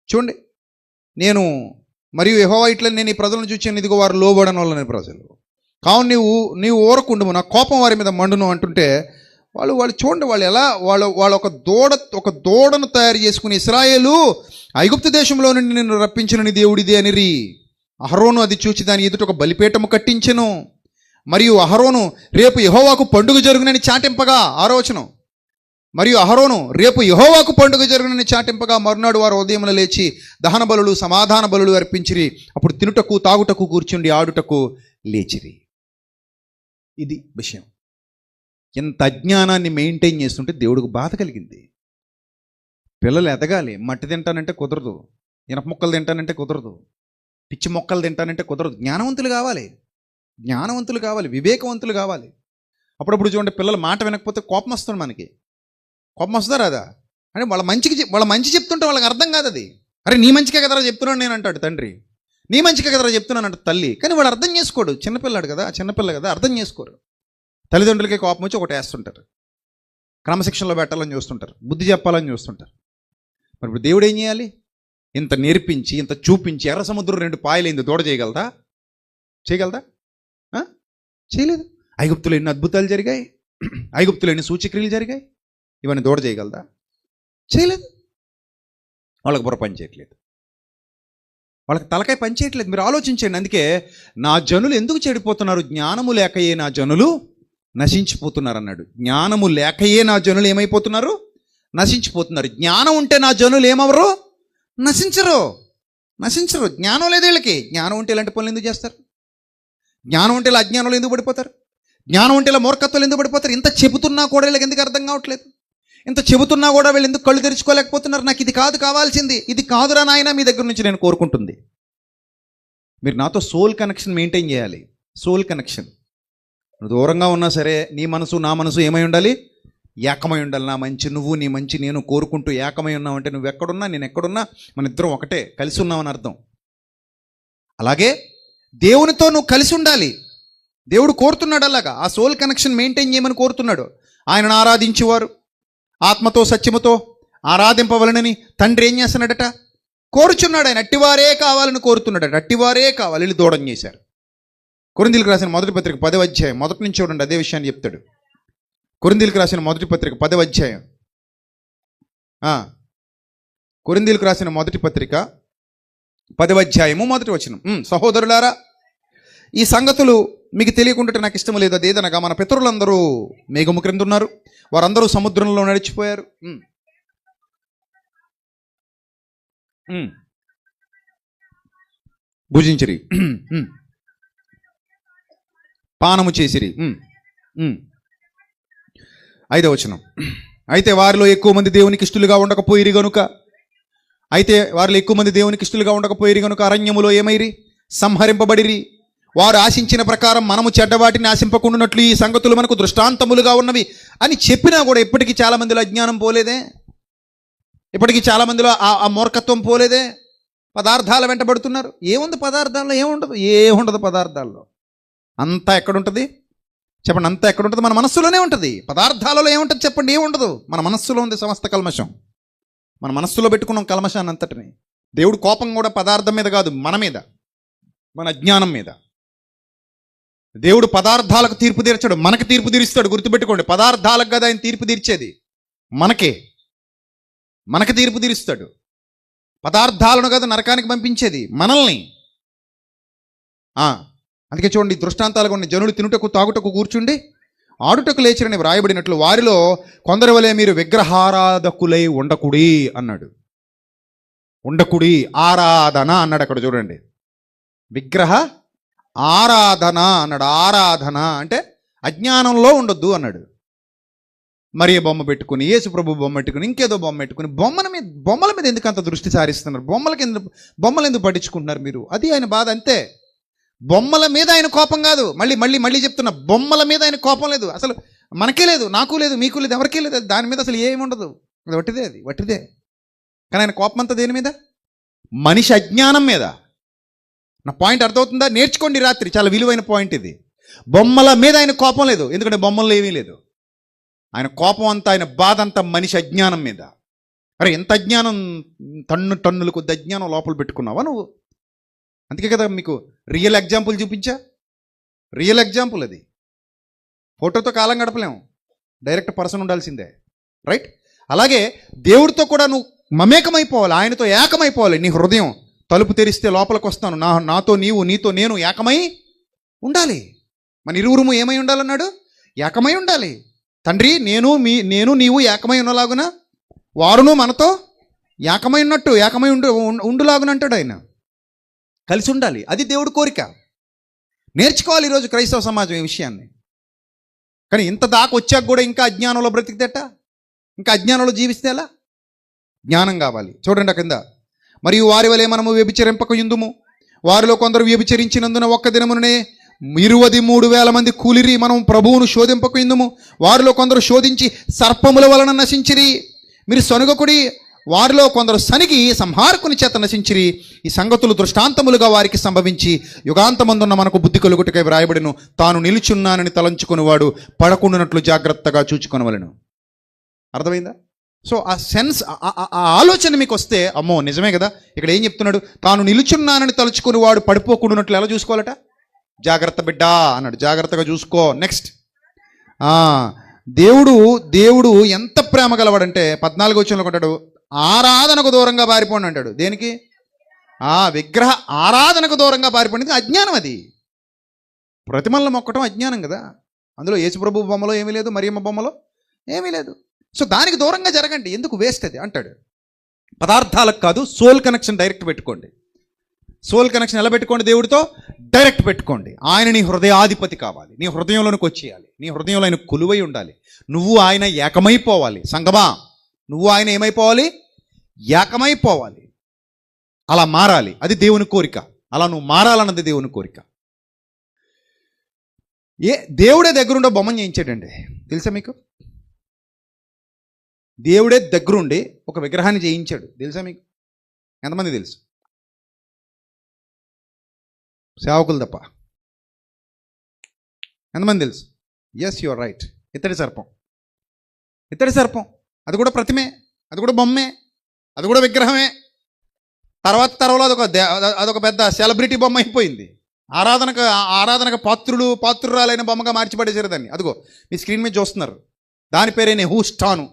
చూడండి, నేను మరియు యెహోవా ఇట్లా నేను ఈ ప్రజలను చూచాను, ఇదిగో వారు లోబడని వాళ్ళని ప్రజలు, కావున నీవు ఊరకుండుము, నా కోపం వారి మీద మండును అంటుంటే వాళ్ళు చూడండి, వాళ్ళు ఎలా వాళ్ళు ఒక దూడను తయారు చేసుకుని, ఇశ్రాయేలు ఐగుప్తు దేశంలో నుండి నేను రప్పించిన నీ దేవుడిది అనిరి. అహరోను అది చూచి దాని ఎదుట ఒక బలిపీఠము కట్టించెను. మరియు అహరోను రేపు యెహోవాకు పండుగ జరుగునని చాటింపగా, 6వ వచనం, మరియు అహరోను రేపు యెహోవాకు పండుగ జరుగునని చాటింపగా మరునాడు వారు ఉదయమున లేచి దహన బలులు, సమాధాన బలులు అర్పించిరి. అప్పుడు తినుటకు తాగుటకు కూర్చుండి ఆడుటకు లేచిరి. ఇది విషయం. ఎంత అజ్ఞానాన్ని మెయింటైన్ చేస్తుంటే దేవుడికి బాధ కలిగింది. పిల్లలు ఎదగాలి. మట్టి తింటానంటే కుదరదు, ఇనప మొక్కలు తింటానంటే కుదరదు, పిచ్చి మొక్కలు తింటానంటే కుదరదు. జ్ఞానవంతులు కావాలి, వివేకవంతులు కావాలి. అప్పుడప్పుడు చూడండి, పిల్లలు మాట వినకపోతే కోపం వస్తుంది. మనకి కోపం వస్తుందా రాదా? అంటే వాళ్ళ మంచి చెప్తుంటే వాళ్ళకి అర్థం కాదు అది. అరే నీ మంచికే కదరా చెప్తున్నాను నేను అంటాడు తండ్రి, నీ మంచికే కదరా చెప్తున్నాను అంటే తల్లి. కానీ వాడు అర్థం చేసుకోడు, చిన్నపిల్లాడు కదా, చిన్నపిల్ల కదా, అర్థం చేసుకోరు. తల్లిదండ్రులకే కోపం వచ్చి ఒకటి వేస్తుంటారు, క్రమశిక్షణలో పెట్టాలని చూస్తుంటారు, బుద్ధి చెప్పాలని చూస్తుంటారు. మరి ఇప్పుడు దేవుడు ఏం చేయాలి? ఇంత నేర్పించి, ఇంత చూపించి, ఎర్ర సముద్రం 2 పాయలైంది, దూడ చేయగలదా? చేయలేదు. ఐగుప్తులో ఎన్ని అద్భుతాలు జరిగాయి, ఐగుప్తులో ఎన్ని సూచక్రియలు జరిగాయి, ఇవన్నీ దూడ చేయగలదా? చేయలేదు. వాళ్ళకి బుర్ర పని చేయట్లేదు, వాళ్ళకి తలకాయ పని చేయట్లేదు. మీరు ఆలోచించండి. అందుకే నా జనులు ఎందుకు చెడిపోతున్నారు? జ్ఞానము లేకయే నా జనులు నశించిపోతున్నారు అన్నాడు. జ్ఞానము లేకయే నా జనులు ఏమైపోతున్నారు? నశించిపోతున్నారు. జ్ఞానం ఉంటే నా జనులు ఏమవరు? నశించరు. జ్ఞానం లేదు వీళ్ళకి. జ్ఞానం ఉంటే ఇలాంటి పనులు ఎందుకు చేస్తారు? జ్ఞానం ఉంటే ఇలా అజ్ఞానంలో ఎందుకు పడిపోతారు? జ్ఞానం ఉంటే ఇలా మూర్ఖత్వాలు ఎందుకు పడిపోతారు? ఇంత చెబుతున్నా కూడా వీళ్ళకి ఎందుకు అర్థం కావట్లేదు? ఇంత చెబుతున్నా కూడా వీళ్ళు ఎందుకు కళ్ళు తెరుచుకోలేకపోతున్నారు? నాకు ఇది కాదు కావాల్సింది, ఇది కాదురా నాయన మీ దగ్గర నుంచి నేను కోరుకుంటుంది. మీరు నాతో సోల్ కనెక్షన్ మెయింటైన్ చేయాలి. Soul connection. దూరంగా ఉన్నా సరే నీ మనసు నా మనసు ఏమై ఉండాలి? ఏకమై ఉండాలి. నా మంచి నువ్వు, నీ మంచి నేను కోరుకుంటూ ఏకమై ఉన్నామంటే నువ్వు ఎక్కడున్నా నేను ఎక్కడున్నా మన ఇద్దరం ఒకటే, కలిసి ఉన్నామని అర్థం. అలాగే దేవునితో నువ్వు కలిసి ఉండాలి. దేవుడు కోరుతున్నాడు అలాగా. ఆ సోల్ కనెక్షన్ మెయింటైన్ చేయమని కోరుతున్నాడు. ఆయనను ఆరాధించేవారు ఆత్మతో సత్యముతో ఆరాధింపవలనని తండ్రి ఏం చేస్తున్నాడట? కోరుచున్నాడు. ఆయన అట్టివారే కావాలని కోరుతున్నాడట. అట్టివారే కావాలి. వీళ్ళు దూడం చేశారు. కొరింథీయులకు రాసిన మొదటి పత్రిక 10వ అధ్యాయం మొదటి నుంచి చూడండి, అదే విషయాన్ని చెప్తాడు. కొరింథీయులకు రాసిన మొదటి పత్రిక 10వ అధ్యాయం, కొరింథీయులకు రాసిన మొదటి పత్రిక 10వ అధ్యాయము మొదటి వచనం. సహోదరులారా, ఈ సంగతులు మీకు తెలియకుండా నాకు ఇష్టం లేదు. అదేదనగా మన పితరులందరూ మేఘము క్రింద ఉన్నారు, వారందరూ సముద్రంలో నడిచిపోయారు, భుజించిరి, పానము చేసిరి. 5వ వచనం, అయితే వారిలో ఎక్కువ మంది దేవునికి ఇష్టలుగా ఉండకపోయిరి గనుక అరణ్యములో ఏమైరి? సంహరింపబడిరి. వారు ఆశించిన ప్రకారం మనము చెడ్డవాటిని ఆశింపకుండానట్లు ఈ సంగతులు మనకు దృష్టాంతములుగా ఉన్నవి అని చెప్పినా కూడా ఇప్పటికీ చాలా మందిలో అజ్ఞానం పోలేదే? ఇప్పటికీ చాలా మందిలో ఆ మూర్ఖత్వం పోలేదే? పదార్థాల వెంటబడుతున్నారు. ఏముంది పదార్థాల్లో? ఏముండదు పదార్థాల్లో. అంతా ఎక్కడుంటుంది చెప్పండి? అంతా ఎక్కడుంటుంది? మన మనస్సులోనే ఉంటుంది. పదార్థాలలో ఏముంటుంది చెప్పండి? ఏముండదు. మన మనస్సులో ఉంది సమస్త కల్మషం. మన మనస్సులో పెట్టుకున్నాం కల్మషాన్ని అంతటిని. దేవుడు కోపం కూడా పదార్థం మీద కాదు, మన మీద, మన అజ్ఞానం మీద. దేవుడు పదార్థాలకు తీర్పు తీర్చాడు, మనకి తీర్పు తీరుస్తాడు. గుర్తుపెట్టుకోండి, పదార్థాలకు కదా ఆయన తీర్పు తీర్చేది, మనకి తీర్పు తీరుస్తాడు. పదార్థాలను కదా నరకానికి పంపించేది, మనల్ని. అందుకే చూడండి, దృష్టాంతాలుగా ఉన్న జనులు తినుటకు తాగుటకు కూర్చుండి ఆడుటకు లేచిరని వ్రాయబడినట్లు వారిలో కొందరి వలె మీరు విగ్రహారాధకులై ఉండకుడి అన్నాడు. ఉండకుడి, ఆరాధన అన్నాడు అక్కడ చూడండి. విగ్రహ ఆరాధన అన్నాడు. ఆరాధన అంటే అజ్ఞానంలో ఉండొద్దు అన్నాడు. మరియ బొమ్మ పెట్టుకుని, యేసు ప్రభు బొమ్మ పెట్టుకుని, ఇంకేదో బొమ్మ పెట్టుకుని బొమ్మల మీద ఎందుకు అంత దృష్టి సారిస్తున్నారు? బొమ్మలు ఎందుకు పట్టించుకుంటున్నారు మీరు? అది ఆయన బాధ అంతే. బొమ్మల మీద ఆయన కోపం కాదు. మళ్ళీ చెప్తున్నా, బొమ్మల మీద ఆయన కోపం లేదు. అసలు మనకే లేదు, నాకు లేదు, మీకు లేదు, ఎవరికీ లేదు. దాని మీద అసలు ఏమి ఉండదు. అది వట్టిదే. కానీ ఆయన కోపం అంతా దేని మీద? మనిషి అజ్ఞానం మీద. నా పాయింట్ అర్థమవుతుందా? నేర్చుకోండి రాత్రి, చాలా విలువైన పాయింట్ ఇది. బొమ్మల మీద ఆయన కోపం లేదు, ఎందుకంటే బొమ్మల్లో ఏమీ లేదు. ఆయన కోపం అంతా, ఆయన బాధ అంతా మనిషి అజ్ఞానం మీద. అరే ఎంత అజ్ఞానం, టన్నుల కొద్ది అజ్ఞానం లోపల పెట్టుకున్నావా నువ్వు? అందుకే కదా మీకు రియల్ ఎగ్జాంపుల్ చూపించా. రియల్ ఎగ్జాంపుల్ అది. ఫోటోతో కాలం గడపలేము, డైరెక్ట్ పర్సన్ ఉండాల్సిందే, రైట్? అలాగే దేవుడితో కూడా నువ్వు మమేకమైపోవాలి, ఆయనతో ఏకమైపోవాలి. నీ హృదయం తలుపు తెరిస్తే లోపలికి వస్తాను, నాతో నీవు, నీతో నేను ఏకమై ఉండాలి. మన ఇరువురుము ఏమై ఉండాలన్నాడు? ఏకమై ఉండాలి. తండ్రి, నేను నీవు ఏకమై ఉన్నలాగున వారును మనతో ఏకమై ఉన్నట్టు ఏకమై ఉండులాగునంటాడు ఆయన. కలిసి ఉండాలి, అది దేవుడి కోరిక. నేర్చుకోవాలి ఈరోజు క్రైస్తవ సమాజం ఈ విషయాన్ని. కానీ ఇంత దాకా వచ్చాక కూడా ఇంకా అజ్ఞానంలో బ్రతికితేట, ఇంకా అజ్ఞానంలో జీవిస్తే ఎలా? జ్ఞానం కావాలి. చూడండి కింద, మరియు వారి వలె మనము వ్యభిచరింపక యుందుము. వారిలో కొందరు వ్యభిచరించినందున ఒక్క దినమునే 23,000 మంది కూలిరి. మనం ప్రభువును శోధింపక యుందుము. వారిలో కొందరు శోధించి సర్పముల వలన నశించిరి. మీరు సనుగకుడి. వారిలో కొందరు సనిగి సంహారకుని చేత నశించిరి. ఈ సంగతులు దృష్టాంతములుగా వారికి సంభవించి యుగాంతమందున్న మనకు బుద్ధి కలుగుటకై వ్రాయబడిను. తాను నిలుచున్నానని తలంచుకునేవాడు పడకుండానట్లు జాగ్రత్తగా చూచుకొనవలెను. అర్థమైందా? సో ఆ సెన్స్, ఆ ఆలోచన మీకు వస్తే, అమ్మో నిజమే కదా, ఇక్కడ ఏం చెప్తున్నాడు? తాను నిలుచున్నానని తలుచుకుని వాడు పడిపోకుండానట్లు ఎలా చూసుకోవాలట? జాగ్రత్త బిడ్డా అన్నాడు, జాగ్రత్తగా చూసుకో. నెక్స్ట్, దేవుడు ఎంత ప్రేమ గలవాడంటే 14వ వచనంలో అంటాడు, ఆరాధనకు దూరంగా పారిపోండి అంటాడు. దేనికి? విగ్రహ ఆరాధనకు దూరంగా పారిపోండి. అజ్ఞానం అది. ప్రతిమలను మొక్కటం అజ్ఞానం కదా. అందులో యేసుప్రభు బొమ్మలో ఏమీ లేదు, మరియమ్మ బొమ్మలో ఏమీ లేదు. సో దానికి దూరంగా జరగండి, ఎందుకు? వేస్ట్ అది అంటాడు. పదార్థాలకు కాదు, సోల్ కనెక్షన్ డైరెక్ట్ పెట్టుకోండి. సోల్ కనెక్షన్ ఎలా పెట్టుకోండి? దేవుడితో డైరెక్ట్ పెట్టుకోండి. ఆయన నీ హృదయాధిపతి కావాలి, నీ హృదయంలోనికి వచ్చేయాలి, నీ హృదయంలో ఆయన కొలువై ఉండాలి. నువ్వు ఆయన ఏకమైపోవాలి. సంగమా, నువ్వు ఆయన ఏమైపోవాలి? ఏకమైపోవాలి. అలా మారాలి, అది దేవుని కోరిక. అలా నువ్వు మారాలన్నది దేవుని కోరిక. దేవుడే దగ్గరుండే బొమ్మను చేయించాడండి, తెలుసా మీకు? దేవుడే దగ్గరుండి ఒక విగ్రహాన్ని చేయించాడు, తెలుసా మీకు? ఎంతమంది తెలుసు? సేవకులు తప్ప ఎంతమంది తెలుసు? Yes, you are right. ఇత్తడి సర్పం, అది కూడా ప్రతిమే, అది కూడా బొమ్మే, అది కూడా విగ్రహమే. తర్వాత అదొక పెద్ద సెలబ్రిటీ బొమ్మ అయిపోయింది. ఆరాధనకు పాత్రురాలైన బొమ్మగా మార్చిపడేసారు దాన్ని. అదిగో మీ స్క్రీన్ మీద చూస్తున్నారు. దాని పేరే నెహుష్టాను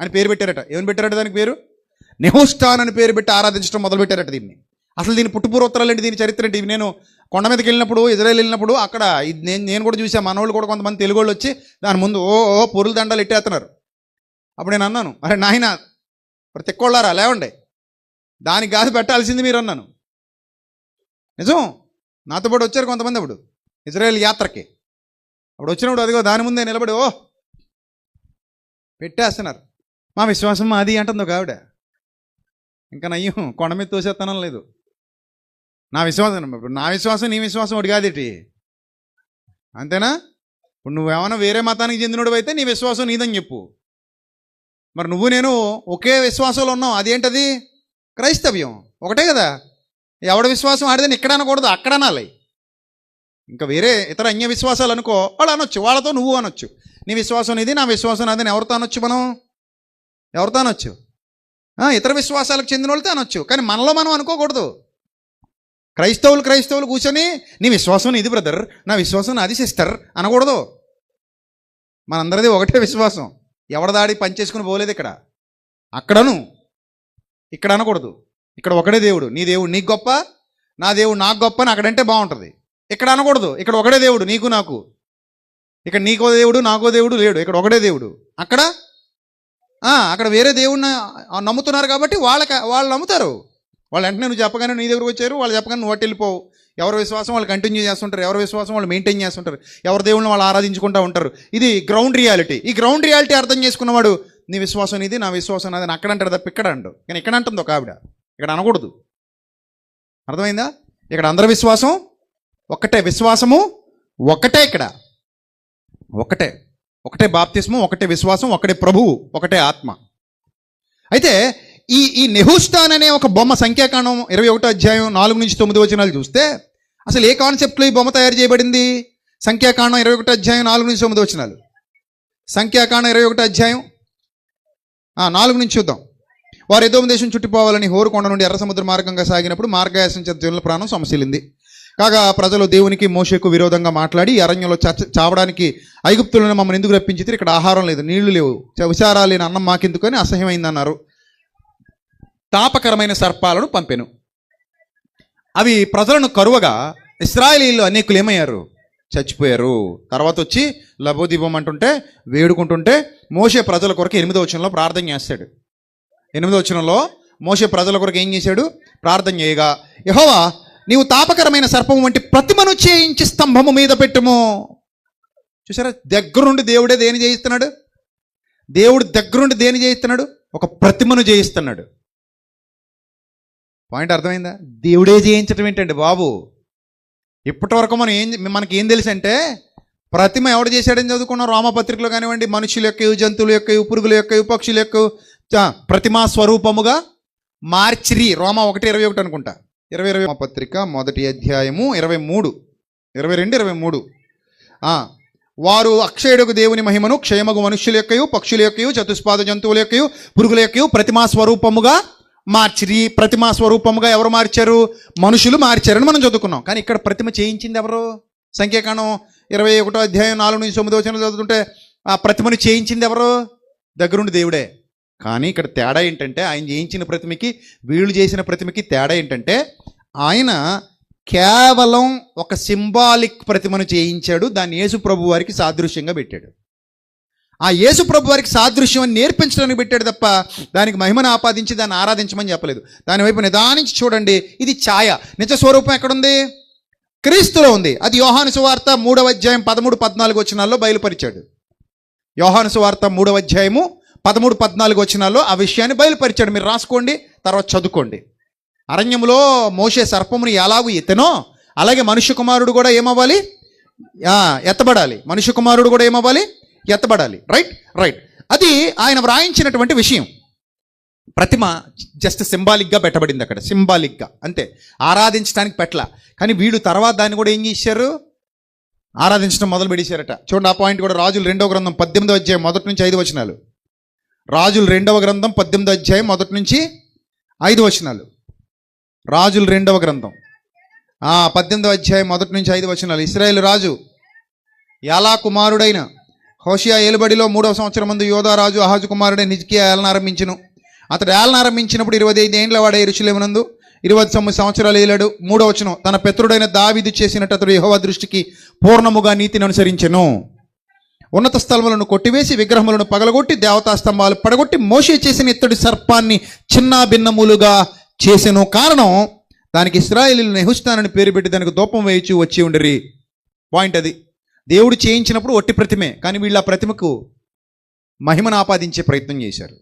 అని పేరు పెట్టారట. ఏమని పెట్టారట దానికి పేరు? నెహుష్టాన్ అని పేరు పెట్టి ఆరాధించడం మొదలుపెట్టారట దీన్ని. అసలు దీని పుట్టుపూర్వోత్తరాలు ఏంటి, దీని చరిత్ర ఏంటి? నేను కొండ మీదకి వెళ్ళినప్పుడు, ఇజ్రాయెల్ వెళ్ళినప్పుడు, అక్కడ నేను కూడా చూసాను. మనోళ్ళు కూడా కొంతమంది తెలుగు వాళ్ళు వచ్చి దాని ముందు పొరుల దండాలు ఎట్టేస్తున్నారు. అప్పుడు నేను అన్నాను, అరే నాయన మరి తెక్కోళ్ళారా లేవండి, దానికి కాదు పెట్టాల్సింది మీరు అన్నాను. నిజం, నాతో పాటు వచ్చారు కొంతమంది అప్పుడు ఇజ్రాయెల్ యాత్రకి. అప్పుడు వచ్చినప్పుడు అదిగో దాని ముందే నిలబడి పెట్టేస్తున్నారు. మా విశ్వాసం అది అంటుంది ఒక ఆవిడ. ఇంకా నయ్యం, కొండ మీద తోసేత్తనం లేదు. నా విశ్వాసం నీ విశ్వాసం ఒకటి కాదేటి, అంతేనా? ఇప్పుడు నువ్వేమన్నా వేరే మతానికి చెందినోడు అయితే నీ విశ్వాసం నీదని చెప్పు. మరి నువ్వు నేను ఒకే విశ్వాసంలో ఉన్నాం, అదేంటది? క్రైస్తవ్యం ఒకటే కదా. ఎవడ విశ్వాసం ఆడిదని ఇక్కడ అనకూడదు, అక్కడ అనాలి. ఇంకా వేరే ఇతర అన్య విశ్వాసాలు అనుకో, వాళ్ళు అనొచ్చు, వాళ్ళతో నువ్వు అనొచ్చు. నీ విశ్వాసం ఇది, నా విశ్వాసం అదని ఎవరితో అనొచ్చు? ఎవరితో అనొచ్చు? ఇతర విశ్వాసాలకు చెందిన వాళ్ళతో అనొచ్చు, కానీ మనలో మనం అనుకోకూడదు. క్రైస్తవులు కూర్చొని నీ విశ్వాసం ఇది బ్రదర్, నా విశ్వాసం నాది సిస్టర్ అనకూడదు. మనందరిది ఒకటే విశ్వాసం. ఎవడదాడి పనిచేసుకుని పోలేదు ఇక్కడ, అక్కడను ఇక్కడ అనకూడదు. ఇక్కడ ఒకటే దేవుడు. నీ దేవుడు నీకు గొప్ప, నా దేవుడు నాకు గొప్ప అని అక్కడంటే బాగుంటుంది. ఇక్కడ అనకూడదు. ఇక్కడ ఒకడే దేవుడు నీకు నాకు. ఇక్కడ నీకో దేవుడు నాకో దేవుడు లేడు. ఇక్కడ ఒకడే దేవుడు. అక్కడ వేరే దేవుడిని నమ్ముతున్నారు కాబట్టి వాళ్ళు నమ్ముతారు. వాళ్ళు వెంటనే నువ్వు చెప్పగానే నీ దగ్గరకు వచ్చారు, వాళ్ళు చెప్పగానే నువ్వు వెళ్ళిపోవు. ఎవరి విశ్వాసం వాళ్ళు కంటిన్యూ చేస్తుంటారు, ఎవరి విశ్వాసం వాళ్ళు మెయింటైన్ చేస్తుంటారు, ఎవరి దేవుళ్ళని వాళ్ళు ఆరాధించుకుంటూ ఉంటారు. ఇది గ్రౌండ్ రియాలిటీ. ఈ గ్రౌండ్ రియాలిటీ అర్థం చేసుకున్నవాడు నీ విశ్వాసం ఇది, నా విశ్వాసం నాది అక్కడ అంటారు తప్ప ఇక్కడ అండు. కానీ ఇక్కడ అంటుంది ఒక ఆవిడ, ఇక్కడ అనకూడదు. అర్థమైందా? ఇక్కడ అందరి విశ్వాసం ఒక్కటే, విశ్వాసము ఒకటే. ఇక్కడ ఒకటే బాప్తిస్మం, ఒకటే విశ్వాసం, ఒకటే ప్రభువు, ఒకటే ఆత్మ. అయితే ఈ నెహుష్తాన్ అనే ఒక బొమ్మ సంఖ్యాకాండం 21వ అధ్యాయం 4 నుంచి 9 వచనాలు చూస్తే అసలు ఏ కాన్సెప్ట్లో ఈ బొమ్మ తయారు చేయబడింది? సంఖ్యాకాండం 21వ అధ్యాయం 4 నుంచి 9 వచనాలు. సంఖ్యాకాండం 21వ అధ్యాయం 4 నుంచి చూద్దాం. వారు ఎదోము దేశం చుట్టిపోవాలని హోరు కొండ నుండి ఎర్ర సముద్ర మార్గంగా సాగినప్పుడు మార్గయాసం చేత జనుల ప్రాణం సమస్యలింది. కాగా ప్రజలు దేవునికి మోషేకు విరోధంగా మాట్లాడి అరణ్యంలో చావడానికి ఐగుప్తులను మమ్మల్ని ఎందుకు రప్పించితే ఇక్కడ ఆహారం లేదు, నీళ్లు లేవు, విచారాలు లేని అన్నం మాకెందుకని అసహ్యమైందన్నారు. తాపకరమైన సర్పాలను పంపెను. అవి ప్రజలను కరువగా ఇశ్రాయేలీయులు అనేకులు ఏమయ్యారు? చచ్చిపోయారు. తర్వాత వచ్చి లబోదీపం అంటుంటే వేడుకుంటుంటే మోషే ప్రజల కొరకు 8వ వచనంలో ప్రార్థన చేస్తాడు. 8వ వచనంలో మోషే ప్రజల కొరకు ఏం చేశాడు? ప్రార్థన చేయగా, యెహోవా నీవు తాపకరమైన సర్పం వంటి ప్రతిమను చేయించి స్తంభము మీద పెట్టుము. చూసారా? దగ్గరుండి దేవుడే దేని చేయిస్తున్నాడు? దేవుడు దగ్గరుండి దేని చేయిస్తున్నాడు? ఒక ప్రతిమను చేయిస్తున్నాడు. పాయింట్ అర్థమైందా? దేవుడే చేయించడం ఏంటండి బాబు? ఇప్పటి వరకు మనకి ఏం తెలుసు అంటే ప్రతిమ ఎవడు చేశాడని చదువుకున్నాం రోమపత్రికలో కానివ్వండి. మనుషుల యొక్క, జంతువుల యొక్క, పురుగుల యొక్క, పక్షుల యొక్క ప్రతిమా స్వరూపముగా మార్చిరి. రోమా 1:21 అనుకుంటా. 20 పత్రిక 1వ అధ్యాయము 22, 23. వారు అక్షయుడకు దేవుని మహిమను క్షయమగు మనుష్యుల యొక్కయు, పక్షుల యొక్కయు, చతుష్పాద జంతువుల యొక్కయు, పురుగుల యొక్కయు ప్రతిమా స్వరూపముగా మార్చిరి. ప్రతిమా స్వరూపముగా ఎవరు మార్చారు? మనుషులు మార్చారని మనం చదువుకున్నాం. కానీ ఇక్కడ ప్రతిమ చేయించింది ఎవరు? సంఖ్యాకాండం 21వ అధ్యాయం 4 నుంచి 9 వచనాలు చదువుతుంటే ఆ ప్రతిమను చేయించింది ఎవరు? దగ్గరుండి దేవుడే. కానీ ఇక్కడ తేడా ఏంటంటే ఆయన చేయించిన ప్రతిమకి వీళ్ళు చేసిన ప్రతిమకి తేడా ఏంటంటే ఆయన కేవలం ఒక సింబాలిక్ ప్రతిమను చేయించాడు. దాన్ని యేసు ప్రభు వారికి సాదృశ్యంగా పెట్టాడు. ఆ యేసు ప్రభు వారికి సాదృశ్యం అని నేర్పించడానికి పెట్టాడు తప్ప దానికి మహిమను ఆపాదించి దాన్ని ఆరాధించమని చెప్పలేదు. దాని వైపు నిదానించి చూడండి. ఇది ఛాయ. నిజ స్వరూపం ఎక్కడుంది? క్రీస్తులో ఉంది. అది యోహాను సువార్త 3వ అధ్యాయం 13, 14 వచనాల్లో బయలుపరిచాడు. యోహాను సువార్త 3వ అధ్యాయము 13, 14 వచనాల్లో ఆ విషయాన్ని బయలుపరిచాడు. మీరు రాసుకోండి, తర్వాత చదువుకోండి. అరణ్యంలో మోషే సర్పమును ఎలాగూ ఎత్తెనో అలాగే మనుష్య కుమారుడు కూడా ఏమవ్వాలి? ఎత్తబడాలి. మనుష్య కుమారుడు కూడా ఏమవ్వాలి? ఎత్తబడాలి. రైట్. అది ఆయన వ్రాయించినటువంటి విషయం. ప్రతిమ జస్ట్ సింబాలిక్గా పెట్టబడింది అక్కడ, సింబాలిక్గా అంతే. ఆరాధించడానికి పెట్టల. కానీ వీళ్ళు తర్వాత దాన్ని కూడా ఏం చేశారు? ఆరాధించడం మొదలు పెట్టేశారట. చూడండి, ఆ పాయింట్ కూడా రాజులు 2వ గ్రంథం 18వ అధ్యాయం 1 నుంచి 5 వచనాలు. రాజులు 2వ గ్రంథం 18వ అధ్యాయం 1 నుంచి 5 వచనాలు. రాజులు 2వ గ్రంథం 18వ అధ్యాయం 1 నుంచి 5 వచనాలు. ఇశ్రాయేలు రాజు యాలా కుమారుడైన హోషియా ఏలుబడిలో 3వ సంవత్సరం ముందు యోధా రాజు అహాజు కుమారుడైన హిజ్కియా ఏలనారంభించును. అతడు ఏలనారంభించినప్పుడు 25 ఏండ్ల వాడే యెరూషలేమునందు 29 సంవత్సరాలు ఏలాడు. 3వ వచనం, తన పితరుడైన దావీదు చేసినట్టు అతడు యెహోవా దృష్టికి పూర్ణముగా నీతిని అనుసరించెను. ఉన్నత స్థలములను కొట్టివేసి విగ్రహములను పగలగొట్టి దేవతా స్తంభాలు పడగొట్టి మోషే చేసిన ఇత్తడి సర్పాన్ని చిన్న భిన్నములుగా చేసెను. కారణం దానికి ఇశ్రాయేలీయులు నెహుష్తానని పేరు పెట్టి దానికి ధూపం వేయించి వచ్చి ఉండరి. పాయింట్ అది. దేవుడు చేయించినప్పుడు ఒట్టి ప్రతిమే, కానీ వీళ్ళు ఆ ప్రతిమకు మహిమను ఆపాదించే ప్రయత్నం చేశారు.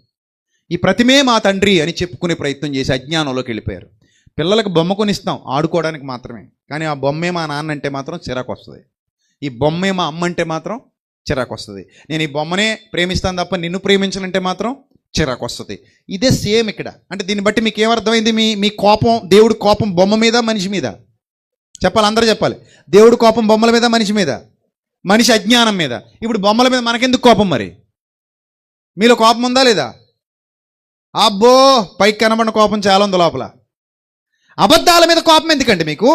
ఈ ప్రతిమే మా తండ్రి అని చెప్పుకునే ప్రయత్నం చేసి అజ్ఞానంలోకి వెళ్ళిపోయారు. పిల్లలకు బొమ్మ కొనిస్తాం ఆడుకోవడానికి మాత్రమే, కానీ ఆ బొమ్మే మా నాన్న అంటే మాత్రం చిరాకు వస్తుంది. ఈ బొమ్మే మా అమ్మ అంటే మాత్రం చిరాకు వస్తుంది. నేను ఈ బొమ్మనే ప్రేమిస్తాను తప్ప నిన్ను ప్రేమించనంటే మాత్రం చిరాకు వస్తుంది. ఇదే సేమ్ ఇక్కడ. అంటే దీన్ని బట్టి మీకు ఏమర్థమైంది? మీ కోపం, దేవుడి కోపం బొమ్మ మీద మనిషి మీద? చెప్పాలి, అందరూ చెప్పాలి. దేవుడి కోపం బొమ్మల మీద మనిషి మీద, మనిషి అజ్ఞానం మీద. ఇప్పుడు బొమ్మల మీద మనకెందుకు కోపం? మరి మీలో కోపం ఉందా లేదా? అబ్బో, పైకి కనబడిన కోపం చాలా ఉంది లోపల. అబద్ధాల మీద కోపం ఎందుకండి మీకు?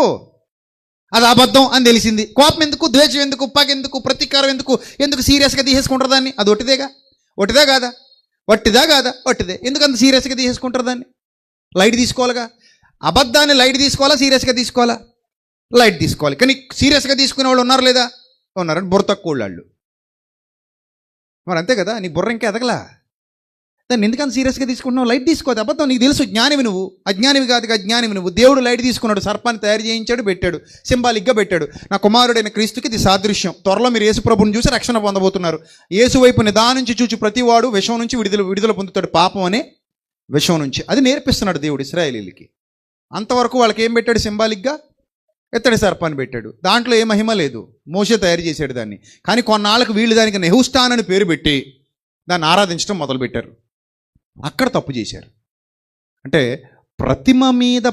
అది అబద్ధం అని తెలిసింది, కోపం ఎందుకు? ద్వేషం ఎందుకు? పగ ఎందుకు? ప్రతీకారం ఎందుకు? ఎందుకు సీరియస్గా తీసేసుకుంటారు దాన్ని? అది ఒట్టిదే కాదా? ఒట్టిదే. ఎందుకు అంత సీరియస్గా తీసేసుకుంటారు దాన్ని? లైట్ తీసుకోవాలిగా. అబద్ధాన్ని లైట్ తీసుకోవాలా, సీరియస్గా తీసుకోవాలా? లైట్ తీసుకోవాలి. కానీ సీరియస్గా తీసుకునే వాళ్ళు ఉన్నారు లేదా? ఉన్నారని బుర్ర తక్కువ వాళ్ళు. మరి అంతే కదా, నీ బుర్ర ఇంకా ఎదగలా, దాన్ని ఎందుకని సీరియస్గా తీసుకుంటున్నావు? లైట్ తీసుకోదు, అబద్ధం. నీకు తెలుసు జ్ఞానివి నువ్వు, అజ్ఞానివి కాదు, అజ్ఞానివి నువ్వు. దేవుడు లైట్ తీసుకున్నాడు, సర్పాన్ని తయారు చేయించాడు, పెట్టాడు, సింబాలిక్గా పెట్టాడు. నా కుమారుడైన క్రీస్తుకి ఇది సాదృశ్యం. త్వరలో మీరు యేసు ప్రభుని చూసి రక్షణ పొందబోతున్నారు. యేసు వైపు నిదానించి చూచి ప్రతివాడు విషం నుంచి విడుదల పొందుతాడు, పాపం అనే విషం నుంచి. అది నేర్పిస్తున్నాడు దేవుడు ఇశ్రాయేలీలకి. అంతవరకు వాళ్ళకి ఏం పెట్టాడు? సింబాలిక్గా ఎత్తడి సర్పాన్ని పెట్టాడు. దాంట్లో ఏ మహిమ లేదు, మోషే తయారు చేశాడు దాన్ని. కానీ కొన్నాళ్ళకు వీళ్ళు దానికి నెహుష్టాన్ అని పేరు పెట్టి దాన్ని ఆరాధించడం మొదలుపెట్టారు. అక్కడ తప్పు చేశారు. అంటే ప్రతిమ మీద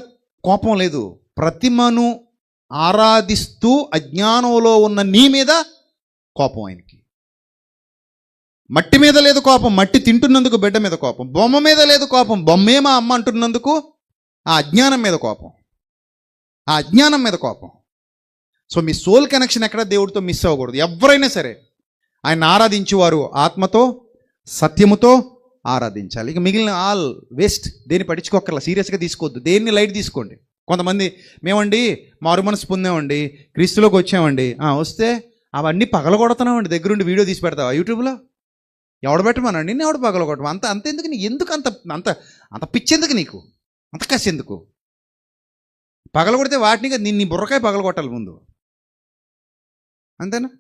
కోపం లేదు, ప్రతిమను ఆరాధిస్తూ అజ్ఞానంలో ఉన్న నీ మీద కోపం ఆయనకి. మట్టి మీద లేదు కోపం, మట్టి తింటున్నందుకు బిడ్డ మీద కోపం. బొమ్మ మీద లేదు కోపం, బొమ్మే మా అమ్మ అంటున్నందుకు ఆ అజ్ఞానం మీద కోపం, ఆ అజ్ఞానం మీద కోపం. సో మీ సోల్ కనెక్షన్ ఎక్కడ దేవుడితో మిస్ అవ్వకూడదు. ఎవరైనా సరే ఆయన ఆరాధించేవారు ఆత్మతో సత్యముతో ఆరాధించాలి. ఇక మిగిలిన ఆల్ వేస్ట్, దేన్ని పట్టించుకోకర్లా, సీరియస్గా తీసుకోవద్దు, దేన్ని లైట్ తీసుకోండి. కొంతమంది మేమండి మారు మనసు పొందామండి, క్రీస్తులోకి వచ్చామండి, వస్తే అవన్నీ పగలగొడుతున్నామండి, దగ్గరుండి వీడియో తీసి పెడతావా యూట్యూబ్లో? ఎవడ పెట్టమనండి, నేను ఎవడ పగలగొట్టమా? అంతెందుకు నీకు? ఎందుకు అంత అంత పిచ్చెందుకు నీకు? అంత కసి ఎందుకు? పగలగొడితే వాటిని నీ బుర్రకాయ పగలగొట్టాలి ముందు, అంతేనా?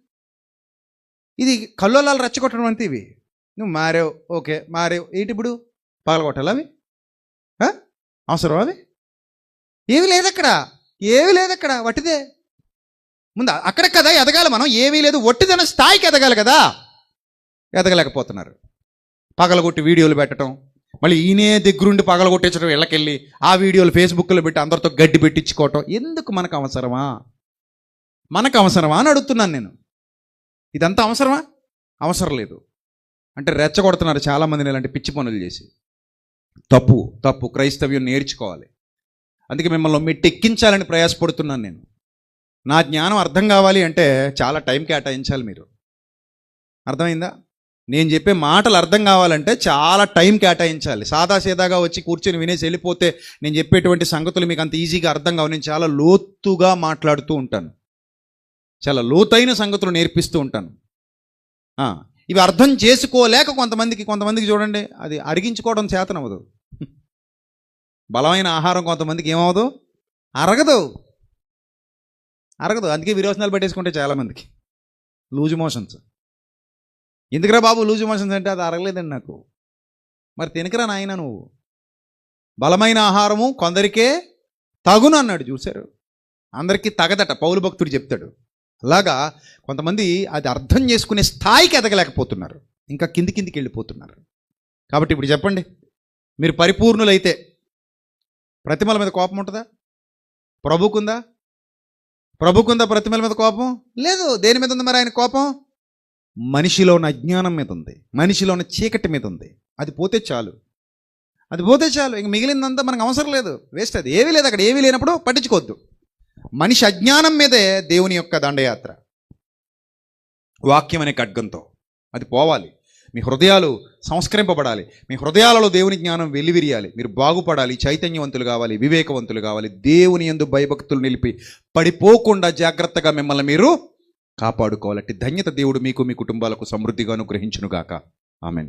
ఇది కల్లోలాలు రెచ్చగొట్టడం అంతే. ఇవి నువ్వు మారేవు, ఓకే మారేవు, ఏంటి ఇప్పుడు పగలగొట్టాలి? అవి అవసరం? అవి ఏమీ లేదక్కడ, ఏమీ లేదక్కడ, వట్టిదే. ముందు అక్కడ కదా ఎదగాలి మనం. ఏమీ లేదు, ఒట్టిదన్న స్థాయికి ఎదగాలి కదా, ఎదగలేకపోతున్నారు. పగలగొట్టి వీడియోలు పెట్టడం, మళ్ళీ ఈయనే దగ్గరుండి పగలగొట్టించడం, ఇళ్ళకెళ్ళి ఆ వీడియోలు ఫేస్బుక్లో పెట్టి అందరితో గడ్డి పెట్టించుకోవటం. ఎందుకు? మనకు అవసరమా? మనకు అవసరమా అని అడుగుతున్నాను నేను. ఇదంతా అవసరమా? అవసరం లేదు. అంటే రెచ్చగొడుతున్నారు చాలామందిని ఇలాంటి పిచ్చి పనులు చేసి. తప్పు తప్పు. క్రైస్తవ్యం నేర్చుకోవాలి. అందుకే మిమ్మల్ని మెట్టెక్కించాలని ప్రయాసపడుతున్నాను నేను. నా జ్ఞానం అర్థం కావాలి అంటే చాలా టైం కేటాయించాలి మీరు. అర్థమైందా? నేను చెప్పే మాటలు అర్థం కావాలంటే చాలా టైం కేటాయించాలి. సాదాసీదాగా వచ్చి కూర్చొని వినేసి వెళ్ళిపోతే నేను చెప్పేటువంటి సంగతులు మీకు అంత ఈజీగా అర్థం కావు. నేను చాలా లోతుగా మాట్లాడుతూ ఉంటాను, చాలా లోతైన సంగతులు నేర్పిస్తూ ఉంటాను. ఇవి అర్థం చేసుకోలేక కొంతమందికి చూడండి, అది అరిగించుకోవడం చేతనవ్వదు. బలమైన ఆహారం కొంతమందికి ఏమవ్వదు, అరగదు. అందుకే విరోచనాలు పెట్టేసుకుంటే చాలామందికి లూజ్ మోషన్స్. ఎందుకురా బాబు లూజ్ మోషన్స్ అంటే? అది అరగలేదండి నాకు. మరి తినకరా నాయన నువ్వు. బలమైన ఆహారము కొందరికే తగును అన్నాడు, చూశారు? అందరికీ తగదట, పౌలు భక్తుడు చెప్తాడు. అలాగా కొంతమంది అది అర్థం చేసుకునే స్థాయికి ఎదగలేకపోతున్నారు, ఇంకా కిందికి వెళ్ళిపోతున్నారు. కాబట్టి ఇప్పుడు చెప్పండి, మీరు పరిపూర్ణులైతే ప్రతిమల మీద కోపం ఉంటుందా? ప్రభుకుందా ప్రతిమల మీద కోపం? లేదు. దేని మీద ఉంది మరి ఆయన కోపం? మనిషిలో ఉన్న అజ్ఞానం మీద ఉంది, మనిషిలో ఉన్న చీకటి మీద ఉంది. అది పోతే చాలు, ఇంక మిగిలిందంతా మనకు అవసరం లేదు, వేస్ట్. అది ఏమీ లేదు అక్కడ. ఏమీ లేనప్పుడు పట్టించుకోవద్దు. మనిషి అజ్ఞానం మీదే దేవుని యొక్క దండయాత్ర, వాక్యం అనే ఖడ్గంతో. అది పోవాలి. మీ హృదయాలు సంస్కరింపబడాలి, మీ హృదయాలలో దేవుని జ్ఞానం వెలివిరియాలి, మీరు బాగుపడాలి, చైతన్యవంతులు కావాలి, వివేకవంతులు కావాలి, దేవుని యందు భయభక్తులు నిలిపి పడిపోకుండా జాగ్రత్తగా మిమ్మల్ని మీరు కాపాడుకోవాలంటే ధన్యత దేవుడు మీకు మీ కుటుంబాలకు సమృద్ధిగా అనుగ్రహించునుగాక. ఆమేన్.